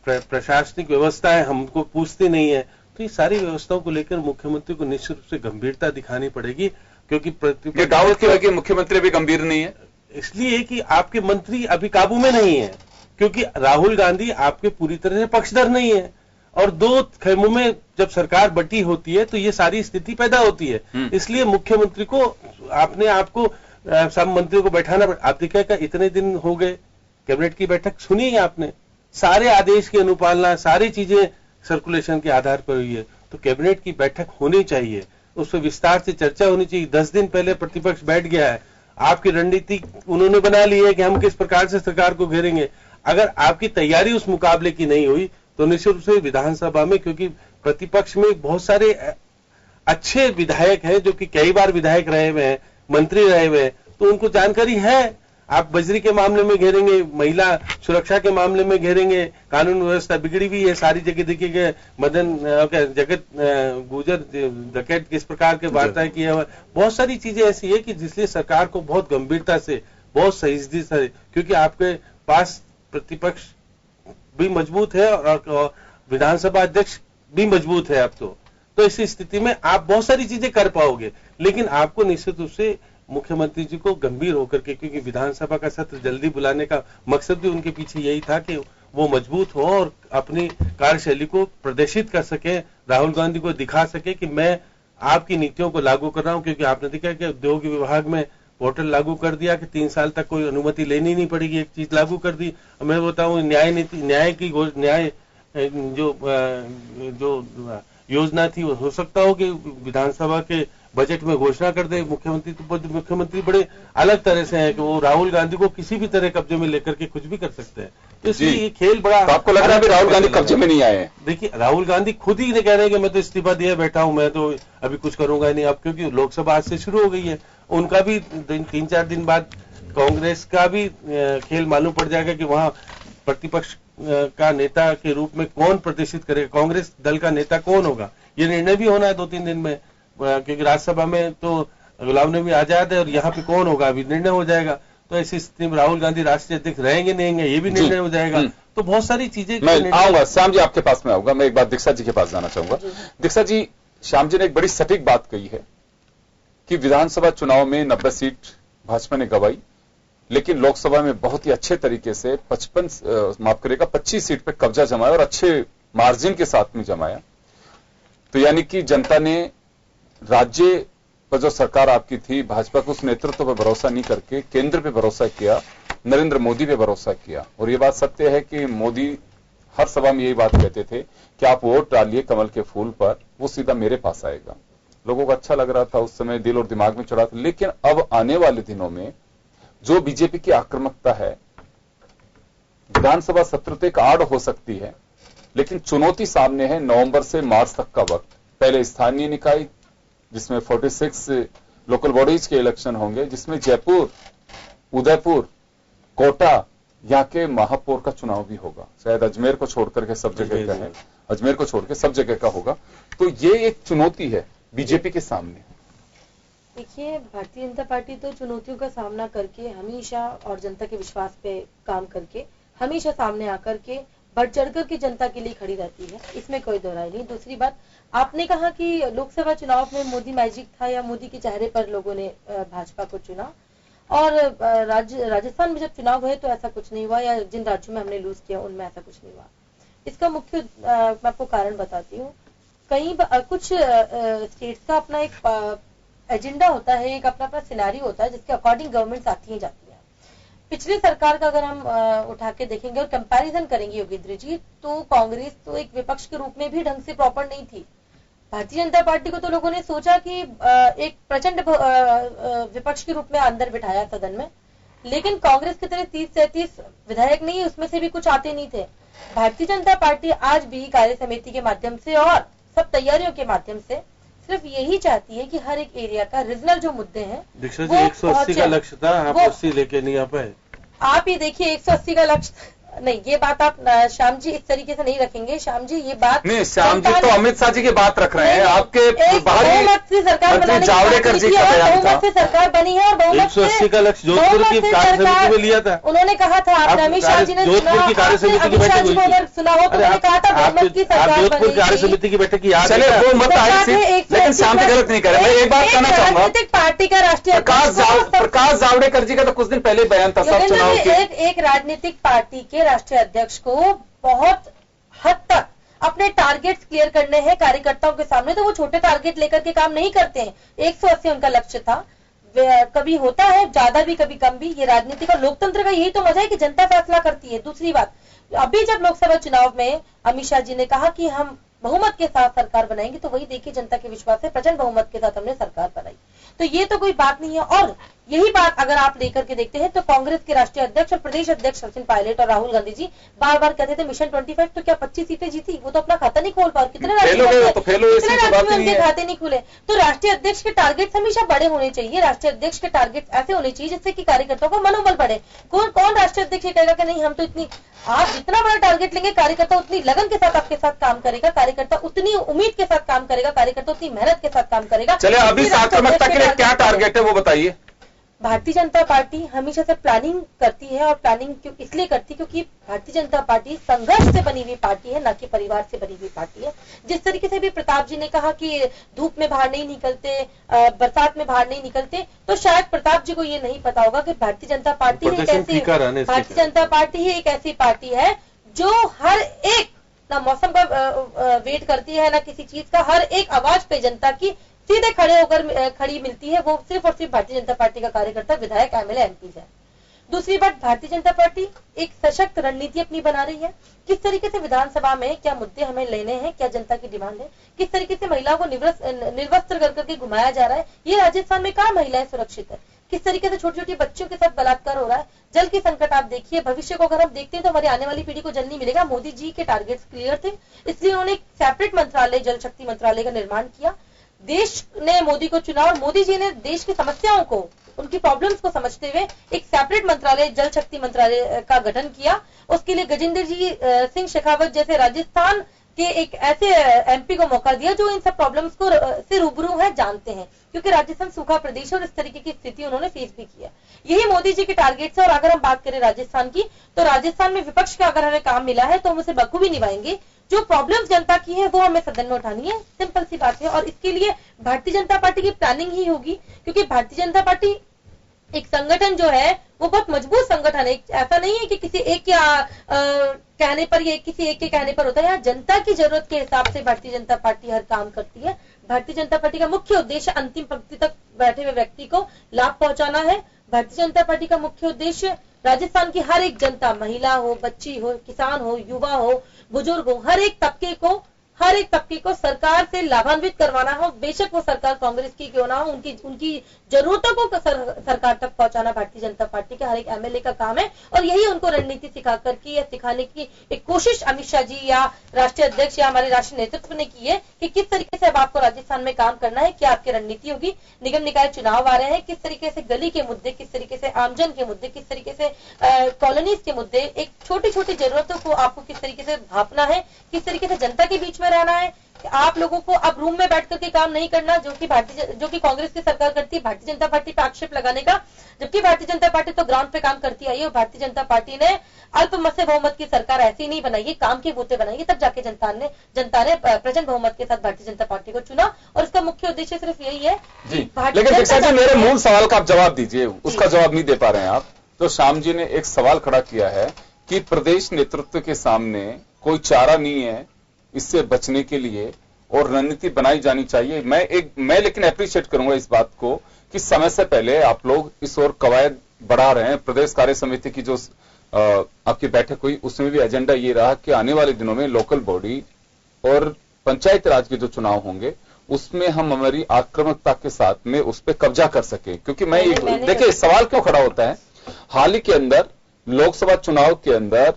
प्रशासनिक व्यवस्था है हमको पूछती नहीं है, तो ये सारी व्यवस्थाओं को लेकर मुख्यमंत्री को निश्चित रूप से गंभीरता दिखानी पड़ेगी। क्योंकि दावत क्यों है कि मुख्यमंत्री अभी गंभीर नहीं है? इसलिए कि आपके मंत्री अभी काबू में नहीं है, क्योंकि राहुल गांधी आपके पूरी तरह से पक्षधर नहीं है, और दो खेमों में जब सरकार बटी होती है तो ये सारी स्थिति पैदा होती है। इसलिए मुख्यमंत्री को अपने आप को सब मंत्रियों को बैठाना पड़ा। आप देखिएगा इतने दिन हो गए कैबिनेट की बैठक सुनी है आपने, सारे आदेश की अनुपालना, सारी चीजें सर्कुलेशन के आधार पर हुई है। तो कैबिनेट की बैठक होनी चाहिए, उस पर विस्तार से चर्चा होनी चाहिए। 10 दिन पहले प्रतिपक्ष बैठ गया है, आपकी रणनीति उन्होंने बना ली है कि हम किस प्रकार से सरकार को घेरेंगे। अगर आपकी तैयारी उस मुकाबले की नहीं हुई तो निश्चित रूप से विधानसभा में, क्योंकि प्रतिपक्ष में बहुत सारे अच्छे विधायक हैं जो कि कई बार विधायक रहे हुए हैं, मंत्री रहे हुए हैं, तो उनको जानकारी है। आप बजरी के मामले में घेरेंगे, महिला सुरक्षा के मामले में घेरेंगे, कानून व्यवस्था बिगड़ी हुई है सारी जगह देखिएगा, मदन जगत गुजर डकैत किस प्रकार के वार्ताएं किए हुए, बहुत सारी चीजें ऐसी है कि जिसलिए सरकार को बहुत गंभीरता से, बहुत संजीदगी से, क्योंकि आपके पास प्रतिपक्ष भी मजबूत है और विधानसभा अध्यक्ष भी मजबूत है अब तो इस स्थिति में आप बहुत सारी चीजें कर पाओगे, लेकिन आपको निश्चित रूप से मुख्यमंत्री जी को गंभीर होकर के, क्योंकि विधानसभा का सत्र जल्दी बुलाने का मकसद भी उनके पीछे यही था कि वो मजबूत हो और अपनी कार्यशैली को प्रदर्शित कर सके, राहुल गांधी को दिखा सके कि मैं आपकी नीतियों को लागू कर रहा हूं। क्योंकि आपने देखा कि उद्योग विभाग में पोर्टल लागू कर दिया कि 3 साल तक कोई अनुमति लेनी नहीं पड़ेगी, एक चीज लागू कर दी। मैं बताऊं न्याय जो योजना थी, वो हो सकता हो कि विधानसभा के बजट में घोषणा कर दे मुख्यमंत्री। तो मुख्यमंत्री बड़े अलग तरह से हैं कि वो राहुल गांधी को किसी भी तरह कब्जे में लेकर के कुछ भी कर सकते हैं। तो इसलिए ये खेल बड़ा, तो आपको लग रहा है राहुल गांधी कब्जे में नहीं आए हैं? देखिए राहुल गांधी खुद ही कह रहे हैं कि मैं तो इस्तीफा दिया बैठा हूं, मैं तो अभी कुछ करूंगा ही नहीं। अब क्योंकि लोकसभा आज से शुरू हो गई है, उनका भी 3-4 दिन बाद कांग्रेस का भी खेल मालूम पड़ जाएगा कि वहां प्रतिपक्ष का नेता के रूप में कौन प्रदर्शित करेगा, कांग्रेस दल का नेता कौन होगा। ये निर्णय भी होना है 2-3 दिन में, क्योंकि राज्यसभा में तो गुलाम नबी आजाद है और यहाँ पे कौन होगा अभी निर्णय हो जाएगा। तो ऐसी स्थिति में राहुल गांधी राष्ट्रीय अध्यक्ष रहेंगे नहीं रहेंगे ये भी निर्णय हो जाएगा। तो बहुत सारी चीजें मैं आऊंगा, श्याम जी आपके पास में आऊंगा। मैं एक बार दीक्षा जी के पास जाना चाहूंगा। दीक्षा जी, श्याम जी ने एक बड़ी सटीक बात कही है कि विधानसभा चुनाव में 90 सीट भाजपा ने गंवाई, लेकिन लोकसभा में बहुत ही अच्छे तरीके से 25 सीट पे कब्जा जमाया और अच्छे मार्जिन के साथ में जमाया। तो यानी कि जनता ने राज्य पर जो सरकार आपकी थी भाजपा को, उस नेतृत्व पर भरोसा नहीं करके केंद्र पे भरोसा किया, नरेंद्र मोदी पे भरोसा किया। और ये बात सत्य है कि मोदी हर सभा में यही बात कहते थे कि आप वोट डालिए कमल के फूल पर, वो सीधा मेरे पास आएगा। लोगों को अच्छा लग रहा था, उस समय दिल और दिमाग में चढ़ा था। लेकिन अब आने वाले दिनों में जो बीजेपी की आक्रामकता है, विधानसभा सत्र तो एक आड़ हो सकती है, लेकिन चुनौती सामने है नवंबर से मार्च तक का वक्त। पहले स्थानीय निकाय जिसमें 46 लोकल बॉडीज के इलेक्शन होंगे, जिसमें जयपुर, उदयपुर, कोटा, यहाँ के महापौर का चुनाव भी होगा। शायद अजमेर को छोड़कर के सब जगह का है, अजमेर को छोड़ के सब जगह का होगा। तो ये एक चुनौती है बीजेपी के सामने। देखिए, भारतीय जनता पार्टी तो चुनौतियों का सामना करके हमेशा, और जनता के विश्वास पे काम करके हमेशा सामने आकर के बढ़ चढ़कर के जनता के लिए खड़ी रहती है, इसमें कोई दो राय नहीं। दूसरी बात, आपने कहा कि लोकसभा चुनाव में मोदी मैजिक था या मोदी के चेहरे पर लोगों ने भाजपा को चुना, और राजस्थान में जब चुनाव हुए तो ऐसा कुछ नहीं हुआ, या जिन राज्यों में हमने लूज किया उनमें ऐसा कुछ नहीं हुआ। इसका मुख्य मैं आपको कारण बताती हूँ। कुछ स्टेट्स का अपना एक एजेंडा होता है, एक अपना सिनेरियो होता है जिसके अकॉर्डिंग गवर्नमेंट्स आती हैं जाती हैं। पिछली सरकार का अगर हम उठा के देखेंगे और कंपैरिजन करेंगे योगेंद्र जी, तो कांग्रेस तो एक विपक्ष के रूप में भी ढंग से प्रॉपर नहीं थी। भारतीय जनता पार्टी को तो लोगों ने सोचा कि एक प्रचंड विपक्ष के रूप में अंदर बिठाया सदन में, लेकिन कांग्रेस की तरह 30-37 विधायक नहीं, उसमें से भी कुछ आते नहीं थे। भारतीय जनता पार्टी आज भी कार्य समिति के माध्यम से और सब तैयारियों के माध्यम से सिर्फ यही चाहती है कि हर एक एरिया का रीजनल जो मुद्दे हैं, दीक्षा जी 180 का लक्ष्य था, आप 80 लेके नहीं आ पाए। आप ही देखिए 180 का लक्ष्य नहीं, ये बात आप श्याम जी इस तरीके से नहीं रखेंगे। श्याम जी ये बात नहीं, श्याम जी तो अमित शाह जी की बात रख रहे हैं, आपके बहुमत से सरकार बनाने जावड़ेकर जी का बयान था, बहुमत से सरकार बनी है और बहुमत 180 का लक्ष्य जोधपुर की कार्य समिति में लिया था। उन्होंने कहा था, आपने अमित शाह जी ने जोधपुर की कार्य समिति की बैठक हुई थी, सुना हो तो उन्होंने कहा था बहुमत की सरकार बनेगी। जोधपुर कार्य समिति की बैठक की याद चले वो मत आई थी, लेकिन श्याम जी गलत नहीं करे। मैं एक बात कहना चाहूंगा, राजनीतिक पार्टी का राष्ट्रीय प्रकाश जावड़ेकर जी का तो कुछ दिन पहले बयान था सब चुनाव के। एक राजनीतिक पार्टी के राष्ट्रीय अध्यक्ष को बहुत हद तक अपने टारगेट्स क्लियर करने हैं कार्यकर्ताओं के सामने, तो वो छोटे टारगेट लेकर के काम नहीं करते हैं। 180 उनका लक्ष्य था, कभी होता है ज्यादा भी कभी कम भी, ये राजनीति का लोकतंत्र का यही तो मजा है कि जनता फैसला करती है। दूसरी बात, अभी जब लोकसभा चुनाव में अमित शाह जी ने कहा कि हम बहुमत के साथ सरकार बनाएंगे, तो वही देखिए जनता के विश्वास से प्रचंड बहुमत के साथ हमने सरकार बनाई, तो ये तो कोई बात नहीं है। और यही बात अगर आप लेकर के देखते हैं तो कांग्रेस के राष्ट्रीय अध्यक्ष और प्रदेश अध्यक्ष सचिन पायलट और राहुल गांधी जी बार बार कहते थे मिशन 25, तो क्या 25 सीटें जीती? वो तो अपना खाता नहीं खोल पा, कितने राज्यों में उनके खाते नहीं खुले। तो राष्ट्रीय अध्यक्ष के टारगेट हमेशा बड़े होने चाहिए, राष्ट्रीय अध्यक्ष के टारगेट ऐसे होने चाहिए जिससे कि कार्यकर्ताओं का मनोबल बढ़े। कौन राष्ट्रीय अध्यक्ष ये कहेगा कि नहीं हम तो इतनी, आप जितना बड़ा टारगेट लेंगे कार्यकर्ता उतनी लगन के साथ आपके साथ काम करेगा, कार्यकर्ता उतनी उम्मीद के साथ काम करेगा, कार्यकर्ता उतनी मेहनत के साथ काम करेगा। चले अभी आक्रामकता के लिए क्या टारगेट है वो बताइए। भारतीय जनता पार्टी हमेशा से प्लानिंग करती है, और प्लानिंग इसलिए करती क्योंकि भारतीय जनता पार्टी संघर्ष से बनी हुई पार्टी है, न कि परिवार से बनी हुई पार्टी है। जिस तरीके से भी प्रताप जी ने कहा कि धूप में बाहर नहीं निकलते, बरसात में बाहर नहीं निकलते, तो शायद प्रताप जी को ये नहीं पता होगा कि भारतीय जनता पार्टी ही एक ऐसी पार्टी है जो हर एक ना मौसम का वेट करती है, ना किसी चीज का, हर एक आवाज पे जनता की सीधे खड़े होकर खड़ी मिलती है। वो सिर्फ और सिर्फ भारतीय जनता पार्टी का कार्यकर्ता, विधायक, एमएलए, एमपी है। दूसरी बात, भारतीय जनता पार्टी एक सशक्त रणनीति अपनी बना रही है। किस तरीके से विधानसभा में क्या मुद्दे हमें लेने हैं, क्या जनता की डिमांड है, किस तरीके से महिलाओं को निर्वस्त्र कर करके घुमाया जा रहा है। ये राजस्थान में कहाँ महिलाएं सुरक्षित है, किस तरीके से छोटी छोटी बच्चियों के साथ बलात्कार हो रहा है। जल की संकट आप देखिए, भविष्य को अगर हम देखते हैं तो हमारी आने वाली पीढ़ी को जल नहीं मिलेगा। मोदी जी के टारगेट्स क्लियर थे, इसलिए उन्होंने एक सेपरेट मंत्रालय, जल शक्ति मंत्रालय का निर्माण किया। देश ने मोदी को चुना और मोदी जी ने देश की समस्याओं को, उनकी प्रॉब्लम्स को समझते हुए एक सेपरेट मंत्रालय, जल शक्ति मंत्रालय का गठन किया। उसके लिए गजेंद्र जी सिंह शेखावत जैसे राजस्थान के एक ऐसे एमपी को मौका दिया जो इन सब प्रॉब्लम्स को से रूबरू है, जानते हैं, क्योंकि राजस्थान सूखा प्रदेश है और इस तरीके की स्थिति उन्होंने फेस भी किया। यही मोदी जी के टारगेट है। और अगर हम बात करें राजस्थान की, तो राजस्थान में विपक्ष का अगर हमें काम मिला है तो हम उसे बखूबी निभाएंगे। जो प्रॉब्लम्स जनता की है वो हमें सदन में उठानी है, सिंपल सी बात है। और इसके लिए भारतीय जनता पार्टी की प्लानिंग ही होगी, क्योंकि भारतीय जनता पार्टी एक संगठन जो है वो बहुत मजबूत संगठन है। ऐसा नहीं है कि किसी एक के कहने पर, ये किसी एक के कहने पर होता है। यहाँ जनता की जरूरत के हिसाब से भारतीय जनता पार्टी हर काम करती है। भारतीय जनता पार्टी का मुख्य उद्देश्य अंतिम पंक्ति तक बैठे हुए व्यक्ति को लाभ पहुंचाना है। भारतीय जनता पार्टी का मुख्य उद्देश्य राजस्थान की हर एक जनता, महिला हो, बच्ची हो, किसान हो, युवा हो, बुजुर्ग हो, हर एक तबके को सरकार से लाभान्वित करवाना हो। बेशक वो सरकार कांग्रेस की क्यों ना हो, उनकी जरूरतों को सरकार तक पहुंचाना भारतीय जनता पार्टी के हर एक एमएलए का काम है। और यही उनको रणनीति सिखाकर की या सिखाने की एक कोशिश अमित शाह जी या राष्ट्रीय अध्यक्ष या हमारे राष्ट्रीय नेतृत्व ने की है कि किस तरीके से अब आपको राजस्थान में काम करना है, क्या आपकी रणनीति होगी। निगम निकाय चुनाव आ रहे हैं, किस तरीके से गली के मुद्दे, किस तरीके से आमजन के मुद्दे, किस तरीके से कॉलोनीज के मुद्दे, एक छोटी छोटी जरूरतों को आपको किस तरीके से भापना है, किस तरीके से जनता के बीच में रहना है। आप लोगों को अब रूम में बैठ करके काम नहीं करना, जो कि कांग्रेस की सरकार करती है, भारतीय जनता पार्टी पे आक्षेप लगाने का। जबकि भारतीय जनता पार्टी तो ग्राउंड पे काम करती आई है। और भारतीय जनता पार्टी ने अल्पमत से बहुमत की सरकार ऐसी नहीं बनाई है, काम के बूते बनाई है, तब जाके जनता ने प्रचंड बहुमत के साथ भारतीय जनता पार्टी को चुना। और इसका मुख्य उद्देश्य सिर्फ यही है जी। लेकिन दीक्षा जी, मेरे मूल सवाल का आप जवाब दीजिए, उसका जवाब नहीं दे पा रहे हैं आप। तो श्याम जी ने एक सवाल खड़ा किया है कि प्रदेश नेतृत्व के सामने कोई चारा नहीं है इससे बचने के लिए, और रणनीति बनाई जानी चाहिए। मैं लेकिन अप्रिशिएट करूंगा इस बात को कि समय से पहले आप लोग इस ओर कवायद बढ़ा रहे हैं। प्रदेश कार्य समिति की जो आपकी बैठक हुई उसमें भी एजेंडा ये रहा कि आने वाले दिनों में लोकल बॉडी और पंचायत राज के जो चुनाव होंगे उसमें हम हमारी आक्रामकता के साथ में उस पर कब्जा कर सके। क्योंकि देखिए सवाल क्यों खड़ा होता है, हाल ही के अंदर लोकसभा चुनाव के अंदर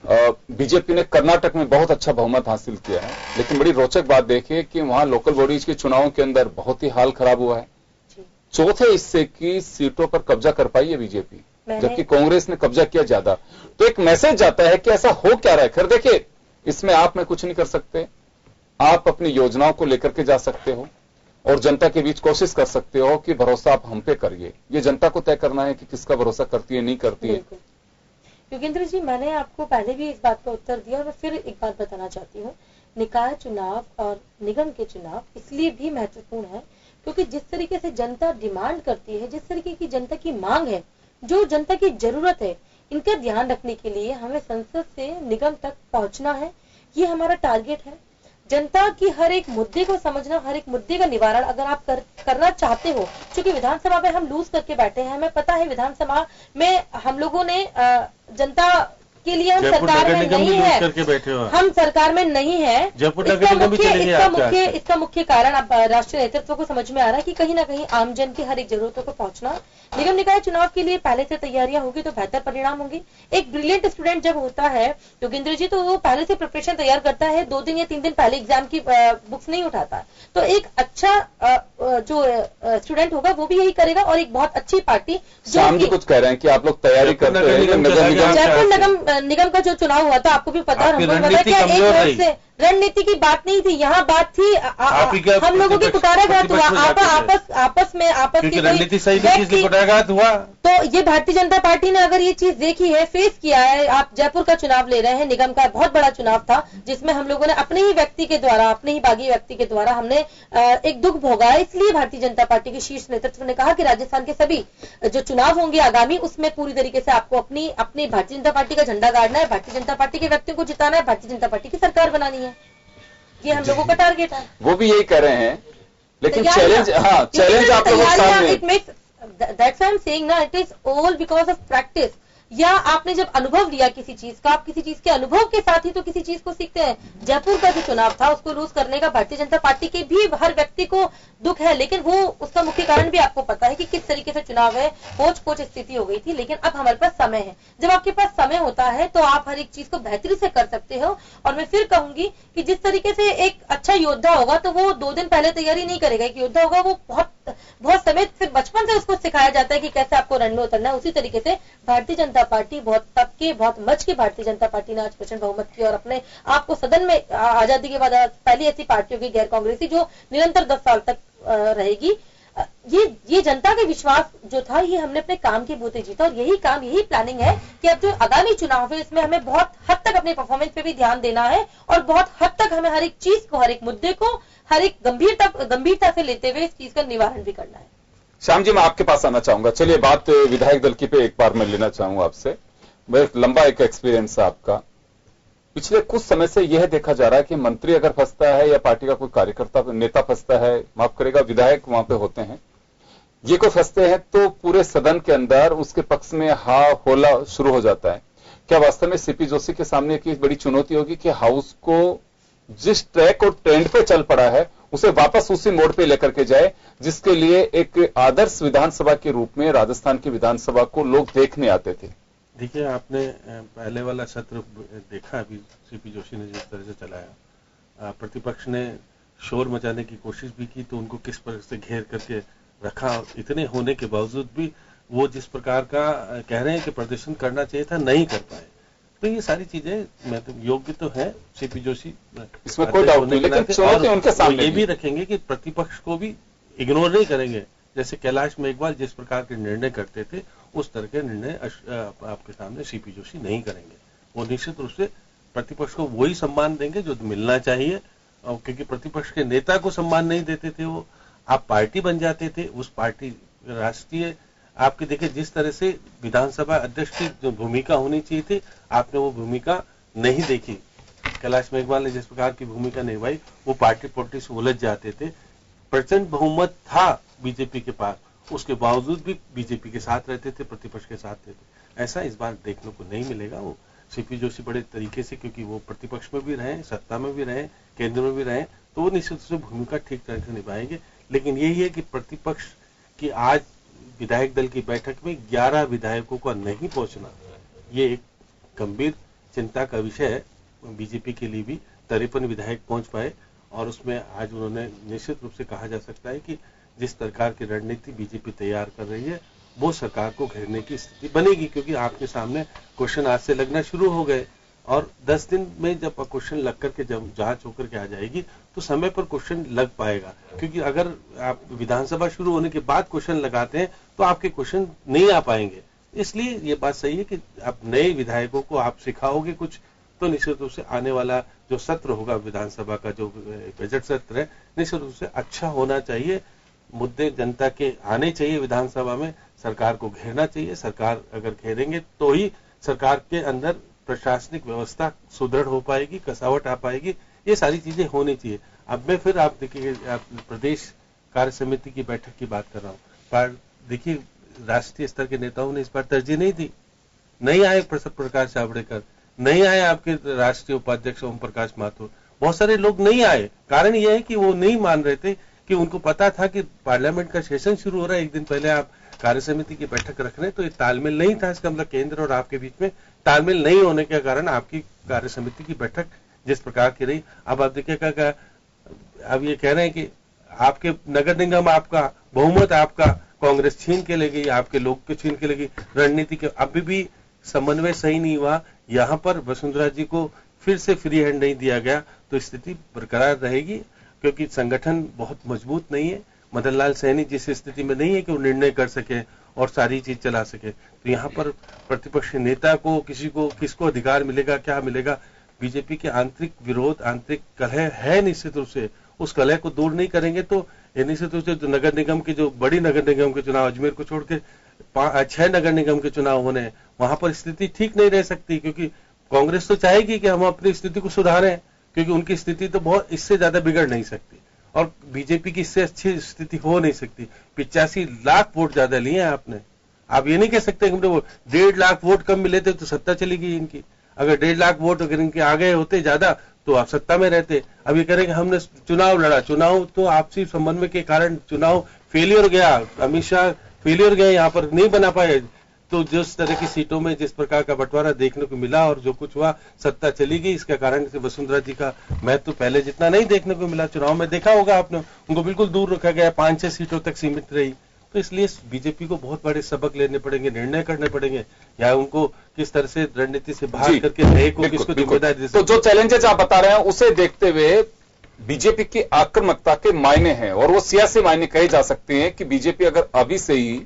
बीजेपी ने कर्नाटक में बहुत अच्छा बहुमत हासिल किया है, लेकिन बड़ी रोचक बात देखिए कि वहां लोकल बॉडीज के चुनावों के अंदर बहुत ही हाल खराब हुआ है। चौथे हिस्से की सीटों पर कब्जा कर पाई है बीजेपी, जबकि कांग्रेस ने कब्जा किया ज्यादा। तो एक मैसेज जाता है कि ऐसा हो क्या रहा है। खैर देखिए, इसमें आप में कुछ नहीं कर सकते, आप अपनी योजनाओं को लेकर के जा सकते हो और जनता के बीच कोशिश कर सकते हो कि भरोसा आप हम पे करिए। ये जनता को तय करना है कि किसका भरोसा करती है, नहीं करती है। योगेंद्र जी, मैंने आपको पहले भी इस बात का उत्तर दिया और मैं फिर एक बात बताना चाहती हूँ। निकाय चुनाव और निगम के चुनाव इसलिए भी महत्वपूर्ण है क्योंकि जिस तरीके से जनता डिमांड करती है, जिस तरीके की जनता की मांग है, जो जनता की जरूरत है, इनका ध्यान रखने के लिए हमें संसद से निगम तक पहुंचना है। ये हमारा टारगेट है। जनता की हर एक मुद्दे को समझना, हर एक मुद्दे का निवारण अगर आप करना चाहते हो, क्योंकि विधानसभा में हम लूज करके बैठे हैं। हमें पता है विधानसभा में हम लोगों ने जनता के लिए हम सरकार में नहीं है, हम सरकार में नहीं है। इसका मुख्य कारण अब राष्ट्रीय नेतृत्व को समझ में आ रहा है कि कहीं ना कहीं आमजन की हर एक जरूरतों को पहुंचना। निगम निकाय चुनाव के लिए पहले से तैयारियां होगी तो बेहतर परिणाम होंगे। एक ब्रिलियंट स्टूडेंट जब होता है योगेंद्र जी, तो वो पहले से प्रिपरेशन तैयार करता है, 2 दिन या 3 दिन पहले एग्जाम की बुक्स नहीं उठाता। तो एक अच्छा जो स्टूडेंट होगा वो भी यही करेगा और एक बहुत अच्छी पार्टी जो कुछ कह रहे हैं कि आप लोग तैयारी करते हैं। जयपुर निगम का जो चुनाव हुआ था आपको भी पता है, हमको पता क्या एक वर्ष से रणनीति की बात नहीं थी, यहाँ बात थी हम लोगों की कुटाराघात हुआ आपस में रणनीति सही थी, इसलिए कुटाराघात हुआ। तो ये भारतीय जनता पार्टी ने अगर ये चीज देखी है, फेस किया है। आप जयपुर का चुनाव ले रहे हैं, निगम का बहुत बड़ा चुनाव था जिसमें हम लोगों ने अपने ही व्यक्ति के द्वारा, अपने ही बागी व्यक्ति के द्वारा हमने एक दुख भोगा है। इसलिए भारतीय जनता पार्टी के शीर्ष नेतृत्व ने कहा कि राजस्थान के सभी जो चुनाव होंगे आगामी, उसमें पूरी तरीके से आपको अपनी भारतीय जनता पार्टी का झंडा गाड़ना है, भारतीय जनता पार्टी के व्यक्तियों को जिताना है, भारतीय जनता पार्टी की सरकार बनानी है। ये हम लोगों का टारगेट है। वो भी यही कर रहे हैं, लेकिन चैलेंज आप लोगों के सामने। That's why I'm saying ना, it is all because of practice। या आपने जब अनुभव लिया किसी चीज का, आप किसी चीज के अनुभव के साथ ही तो किसी चीज को सीखते हैं। जयपुर का जो चुनाव था उसको लूज करने का भारतीय जनता पार्टी के भी हर व्यक्ति को दुख है, लेकिन वो उसका मुख्य कारण भी आपको पता है कि किस तरीके से चुनाव है, होच पोच स्थिति हो गई थी। लेकिन अब हमारे पास समय है। जब आपके पास समय होता है तो आप हर एक चीज को बेहतरी से कर सकते हो। और मैं फिर कहूंगी कि जिस तरीके से एक अच्छा योद्धा होगा तो वो 2 दिन पहले तैयारी नहीं करेगा। एक योद्धा होगा वो बहुत समय से बचपन से उसको सिखाया जाता है कि कैसे आपको रण में उतरना है। उसी तरीके से भारतीय जनता पार्टी बहुत तबके, बहुत मच के भारतीय जनता पार्टी ने आज प्रचंड बहुमत की और अपने आप को सदन में आजादी के बाद पहली ऐसी पार्टी होगी गैर कांग्रेसी जो निरंतर 10 साल तक रहेगी। ये जनता का विश्वास जो था, ये हमने अपने काम के बूते जीता और यही प्लानिंग है कि अब जो आगामी चुनाव है इसमें हमें बहुत हद तक अपने परफॉर्मेंस पे भी ध्यान देना है और बहुत हद तक हमें हर एक चीज को, हर एक मुद्दे को, हर एक गंभीरता से लेते हुए इस चीज का निवारण भी करना है। श्याम जी, मैं आपके पास आना चाहूंगा। चलिए बात विधायक दल की पे एक बार मैं लेना चाहूंगा आपसे। लंबा एक एक्सपीरियंस है आपका। पिछले कुछ समय से यह देखा जा रहा है कि मंत्री अगर फंसता है या पार्टी का कोई कार्यकर्ता नेता फंसता है, माफ करेगा विधायक वहां पे होते हैं, ये कोई फंसते हैं तो पूरे सदन के अंदर उसके पक्ष में हा होला शुरू हो जाता है। क्या वास्तव में सीपी जोशी के सामने एक बड़ी चुनौती होगी कि हाउस को जिस ट्रैक और ट्रेंड पे चल पड़ा है उसे वापस उसी मोड़ पे लेकर के जाए, जिसके लिए एक आदर्श विधानसभा के रूप में राजस्थान की विधानसभा को लोग देखने आते थे। देखिए, आपने पहले वाला सत्र देखा अभी सीपी जोशी ने जिस तरह से चलाया, प्रतिपक्ष ने शोर मचाने की कोशिश भी की तो उनको किस प्रकार से घेर करके रखा। इतने होने के बावजूद भी वो जिस प्रकार का कह रहे हैं कि प्रदर्शन करना चाहिए था, नहीं कर पाए। तो ये सारी चीजें योग्य तो है सीपी जोशी, इसमें कोई डाउट नहीं, लेकिन चुनौती उनके सामने ये भी रखेंगे कि प्रतिपक्ष को भी इग्नोर नहीं करेंगे। जैसे कैलाश मेघवाल जिस प्रकार के निर्णय करते थे उस तरह के निर्णय आपके सामने सीपी जोशी नहीं करेंगे। वो निश्चित रूप से प्रतिपक्ष को वही सम्मान देंगे जो मिलना चाहिए, क्योंकि प्रतिपक्ष के नेता को सम्मान नहीं देते थे। वो आप पार्टी बन जाते थे, उस पार्टी राष्ट्रीय आपके देखिए जिस तरह से विधानसभा अध्यक्ष की जो भूमिका होनी चाहिए थी, आपने वो भूमिका नहीं देखी। कैलाश मेघवाल ने जिस प्रकार की भूमिका निभाई, वो पार्टी पॉलिटिक्स उलझ जाते थे। प्रचंड बहुमत था बीजेपी के पास, उसके बावजूद भी बीजेपी के साथ रहते थे, प्रतिपक्ष के साथ रहते। ऐसा इस बार देखने को नहीं मिलेगा। वो सीपी जोशी बड़े तरीके से, क्योंकि वो प्रतिपक्ष में भी रहे, सत्ता में भी रहे, केंद्र में भी रहे, तो वो निश्चित रूप से भूमिका ठीक तरह से निभाएंगे। लेकिन यही है कि प्रतिपक्ष की आज विधायक दल की बैठक में 11 विधायकों का नहीं पहुंचना, ये एक गंभीर चिंता का विषय है बीजेपी के लिए भी। 53 विधायक पहुंच पाए और उसमें आज उन्होंने निश्चित रूप से कहा जा सकता है कि जिस प्रकार की रणनीति बीजेपी तैयार कर रही है वो सरकार को घेरने की स्थिति बनेगी, क्योंकि आपके सामने क्वेश्चन आज से लगना शुरू हो गए और 10 दिन में जब क्वेश्चन लग करके जब जांच होकर के आ जाएगी तो समय पर क्वेश्चन लग पाएगा। क्योंकि अगर आप विधानसभा शुरू होने के बाद क्वेश्चन लगाते हैं तो आपके क्वेश्चन नहीं आ पाएंगे। इसलिए ये बात सही है कि आप नए विधायकों को आप सिखाओगे कुछ, तो निश्चित रूप से आने वाला जो सत्र होगा विधानसभा का, जो बजट सत्र है, निश्चित रूप से अच्छा होना चाहिए। मुद्दे जनता के आने चाहिए विधानसभा में, सरकार को घेरना चाहिए। सरकार अगर घेरेंगे तो ही सरकार के अंदर प्रशासनिक व्यवस्था सुदृढ़ हो पाएगी, कसावट आ पाएगी, ये सारी चीजें होनी चाहिए। अब मैं फिर आप देखिए, आप प्रदेश कार्य समिति की बैठक की बात कर रहा हूँ, पर देखिए राष्ट्रीय स्तर के नेताओं ने इस बार तरजीह नहीं दी। नहीं आए प्रकाश जावड़ेकर, नहीं आए आपके राष्ट्रीय उपाध्यक्ष ओम प्रकाश माथुर, बहुत सारे लोग नहीं आए। कारण यह है कि वो नहीं मान रहे थे, कि उनको पता था कि पार्लियामेंट का सेशन शुरू हो रहा है, एक दिन पहले आप कार्य समिति की बैठक रख रहे हैं, तो ये तालमेल नहीं था। इसका मतलब केंद्र और आपके बीच में तालमेल नहीं होने के कारण आपकी कार्य समिति की बैठक जिस प्रकार की रही। अब आप देखिएगा, अब ये कह रहे हैं कि आपके नगर निगम आपका, बहुमत आपका कांग्रेस छीन के ले गई, आपके लोग के छीन के ले गई। रणनीति के अभी भी समन्वय सही नहीं हुआ, यहाँ पर वसुंधरा जी को फिर से फ्री हैंड नहीं दिया गया, तो स्थिति बरकरार रहेगी। क्योंकि संगठन बहुत मजबूत नहीं है, मदन लाल सैनी जिस स्थिति में नहीं है कि वो निर्णय कर सके और सारी चीज चला सके, तो यहाँ पर प्रतिपक्ष नेता को किसको अधिकार मिलेगा, क्या मिलेगा। बीजेपी के आंतरिक विरोध, आंतरिक कलह है निश्चित रूप से, उस कलह को दूर नहीं करेंगे तो निश्चित रूप से जो नगर निगम की, जो बड़ी नगर निगम के चुनाव, अजमेर को छोड़ के 6 नगर निगम के चुनाव होने हैं, वहां पर स्थिति ठीक नहीं रह सकती। क्योंकि कांग्रेस तो चाहेगी कि हम अपनी स्थिति को सुधारें, क्योंकि उनकी स्थिति तो बहुत इससे ज्यादा बिगड़ नहीं सकती और बीजेपी की इससे अच्छी स्थिति हो नहीं सकती। 85 लाख वोट ज्यादा लिए हैं आपने। आप ये नहीं कह सकते कि वो 1.5 लाख वोट कम मिले थे तो सत्ता चली गई इनकी। अगर 1.5 लाख वोट अगर इनके आ गए होते ज्यादा तो आप सत्ता में रहते। अब ये कह रहे हैं कि हमने चुनाव लड़ा, चुनाव तो आपसी समन्वय के कारण चुनाव फेलियर गया, अमित शाह फेलियर गए, यहाँ पर नहीं बना पाए। तो जिस तरह की सीटों में जिस प्रकार का बंटवारा देखने को मिला और जो कुछ हुआ, सत्ता चली गई, इसके कारण से वसुंधरा जी का महत्व पहले जितना नहीं देखने को मिला। चुनाव में देखा होगा आपने, उनको बिल्कुल दूर रखा गया, 5-6 सीटों तक सीमित रही। तो इसलिए बीजेपी को बहुत बड़े सबक लेने पड़ेंगे, निर्णय करने पड़ेंगे, या उनको किस तरह से रणनीति से बाहर करके नए को किसको जिम्मेदारी दे सकते। तो जो चैलेंजेस आप बता रहे हैं उसे देखते हुए बीजेपी की आक्रामकता के मायने हैं, और वो सियासी मायने कहे जा सकते हैं कि बीजेपी अगर अभी से ही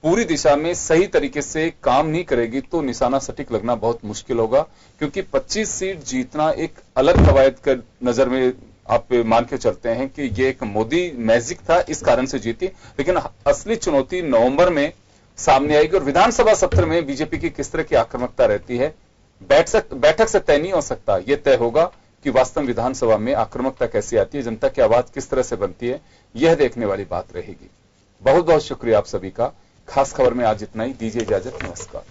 पूरी दिशा में सही तरीके से काम नहीं करेगी तो निशाना सटीक लगना बहुत मुश्किल होगा। क्योंकि 25 सीट जीतना एक अलग कवायद का नजर में आप मान के चलते हैं कि ये एक मोदी मैजिक था, इस कारण से जीती, लेकिन असली चुनौती नवंबर में सामने आएगी। और विधानसभा सत्र में बीजेपी की किस तरह की आक्रामकता रहती है, बैठक से तय नहीं हो सकता। यह तय होगा कि वास्तव में विधानसभा में आक्रामकता कैसी आती है, जनता की आवाज किस तरह से बनती है, यह देखने वाली बात रहेगी। बहुत बहुत शुक्रिया आप सभी का। खास खबर में आज इतना ही, दीजिए इजाजत, नमस्कार।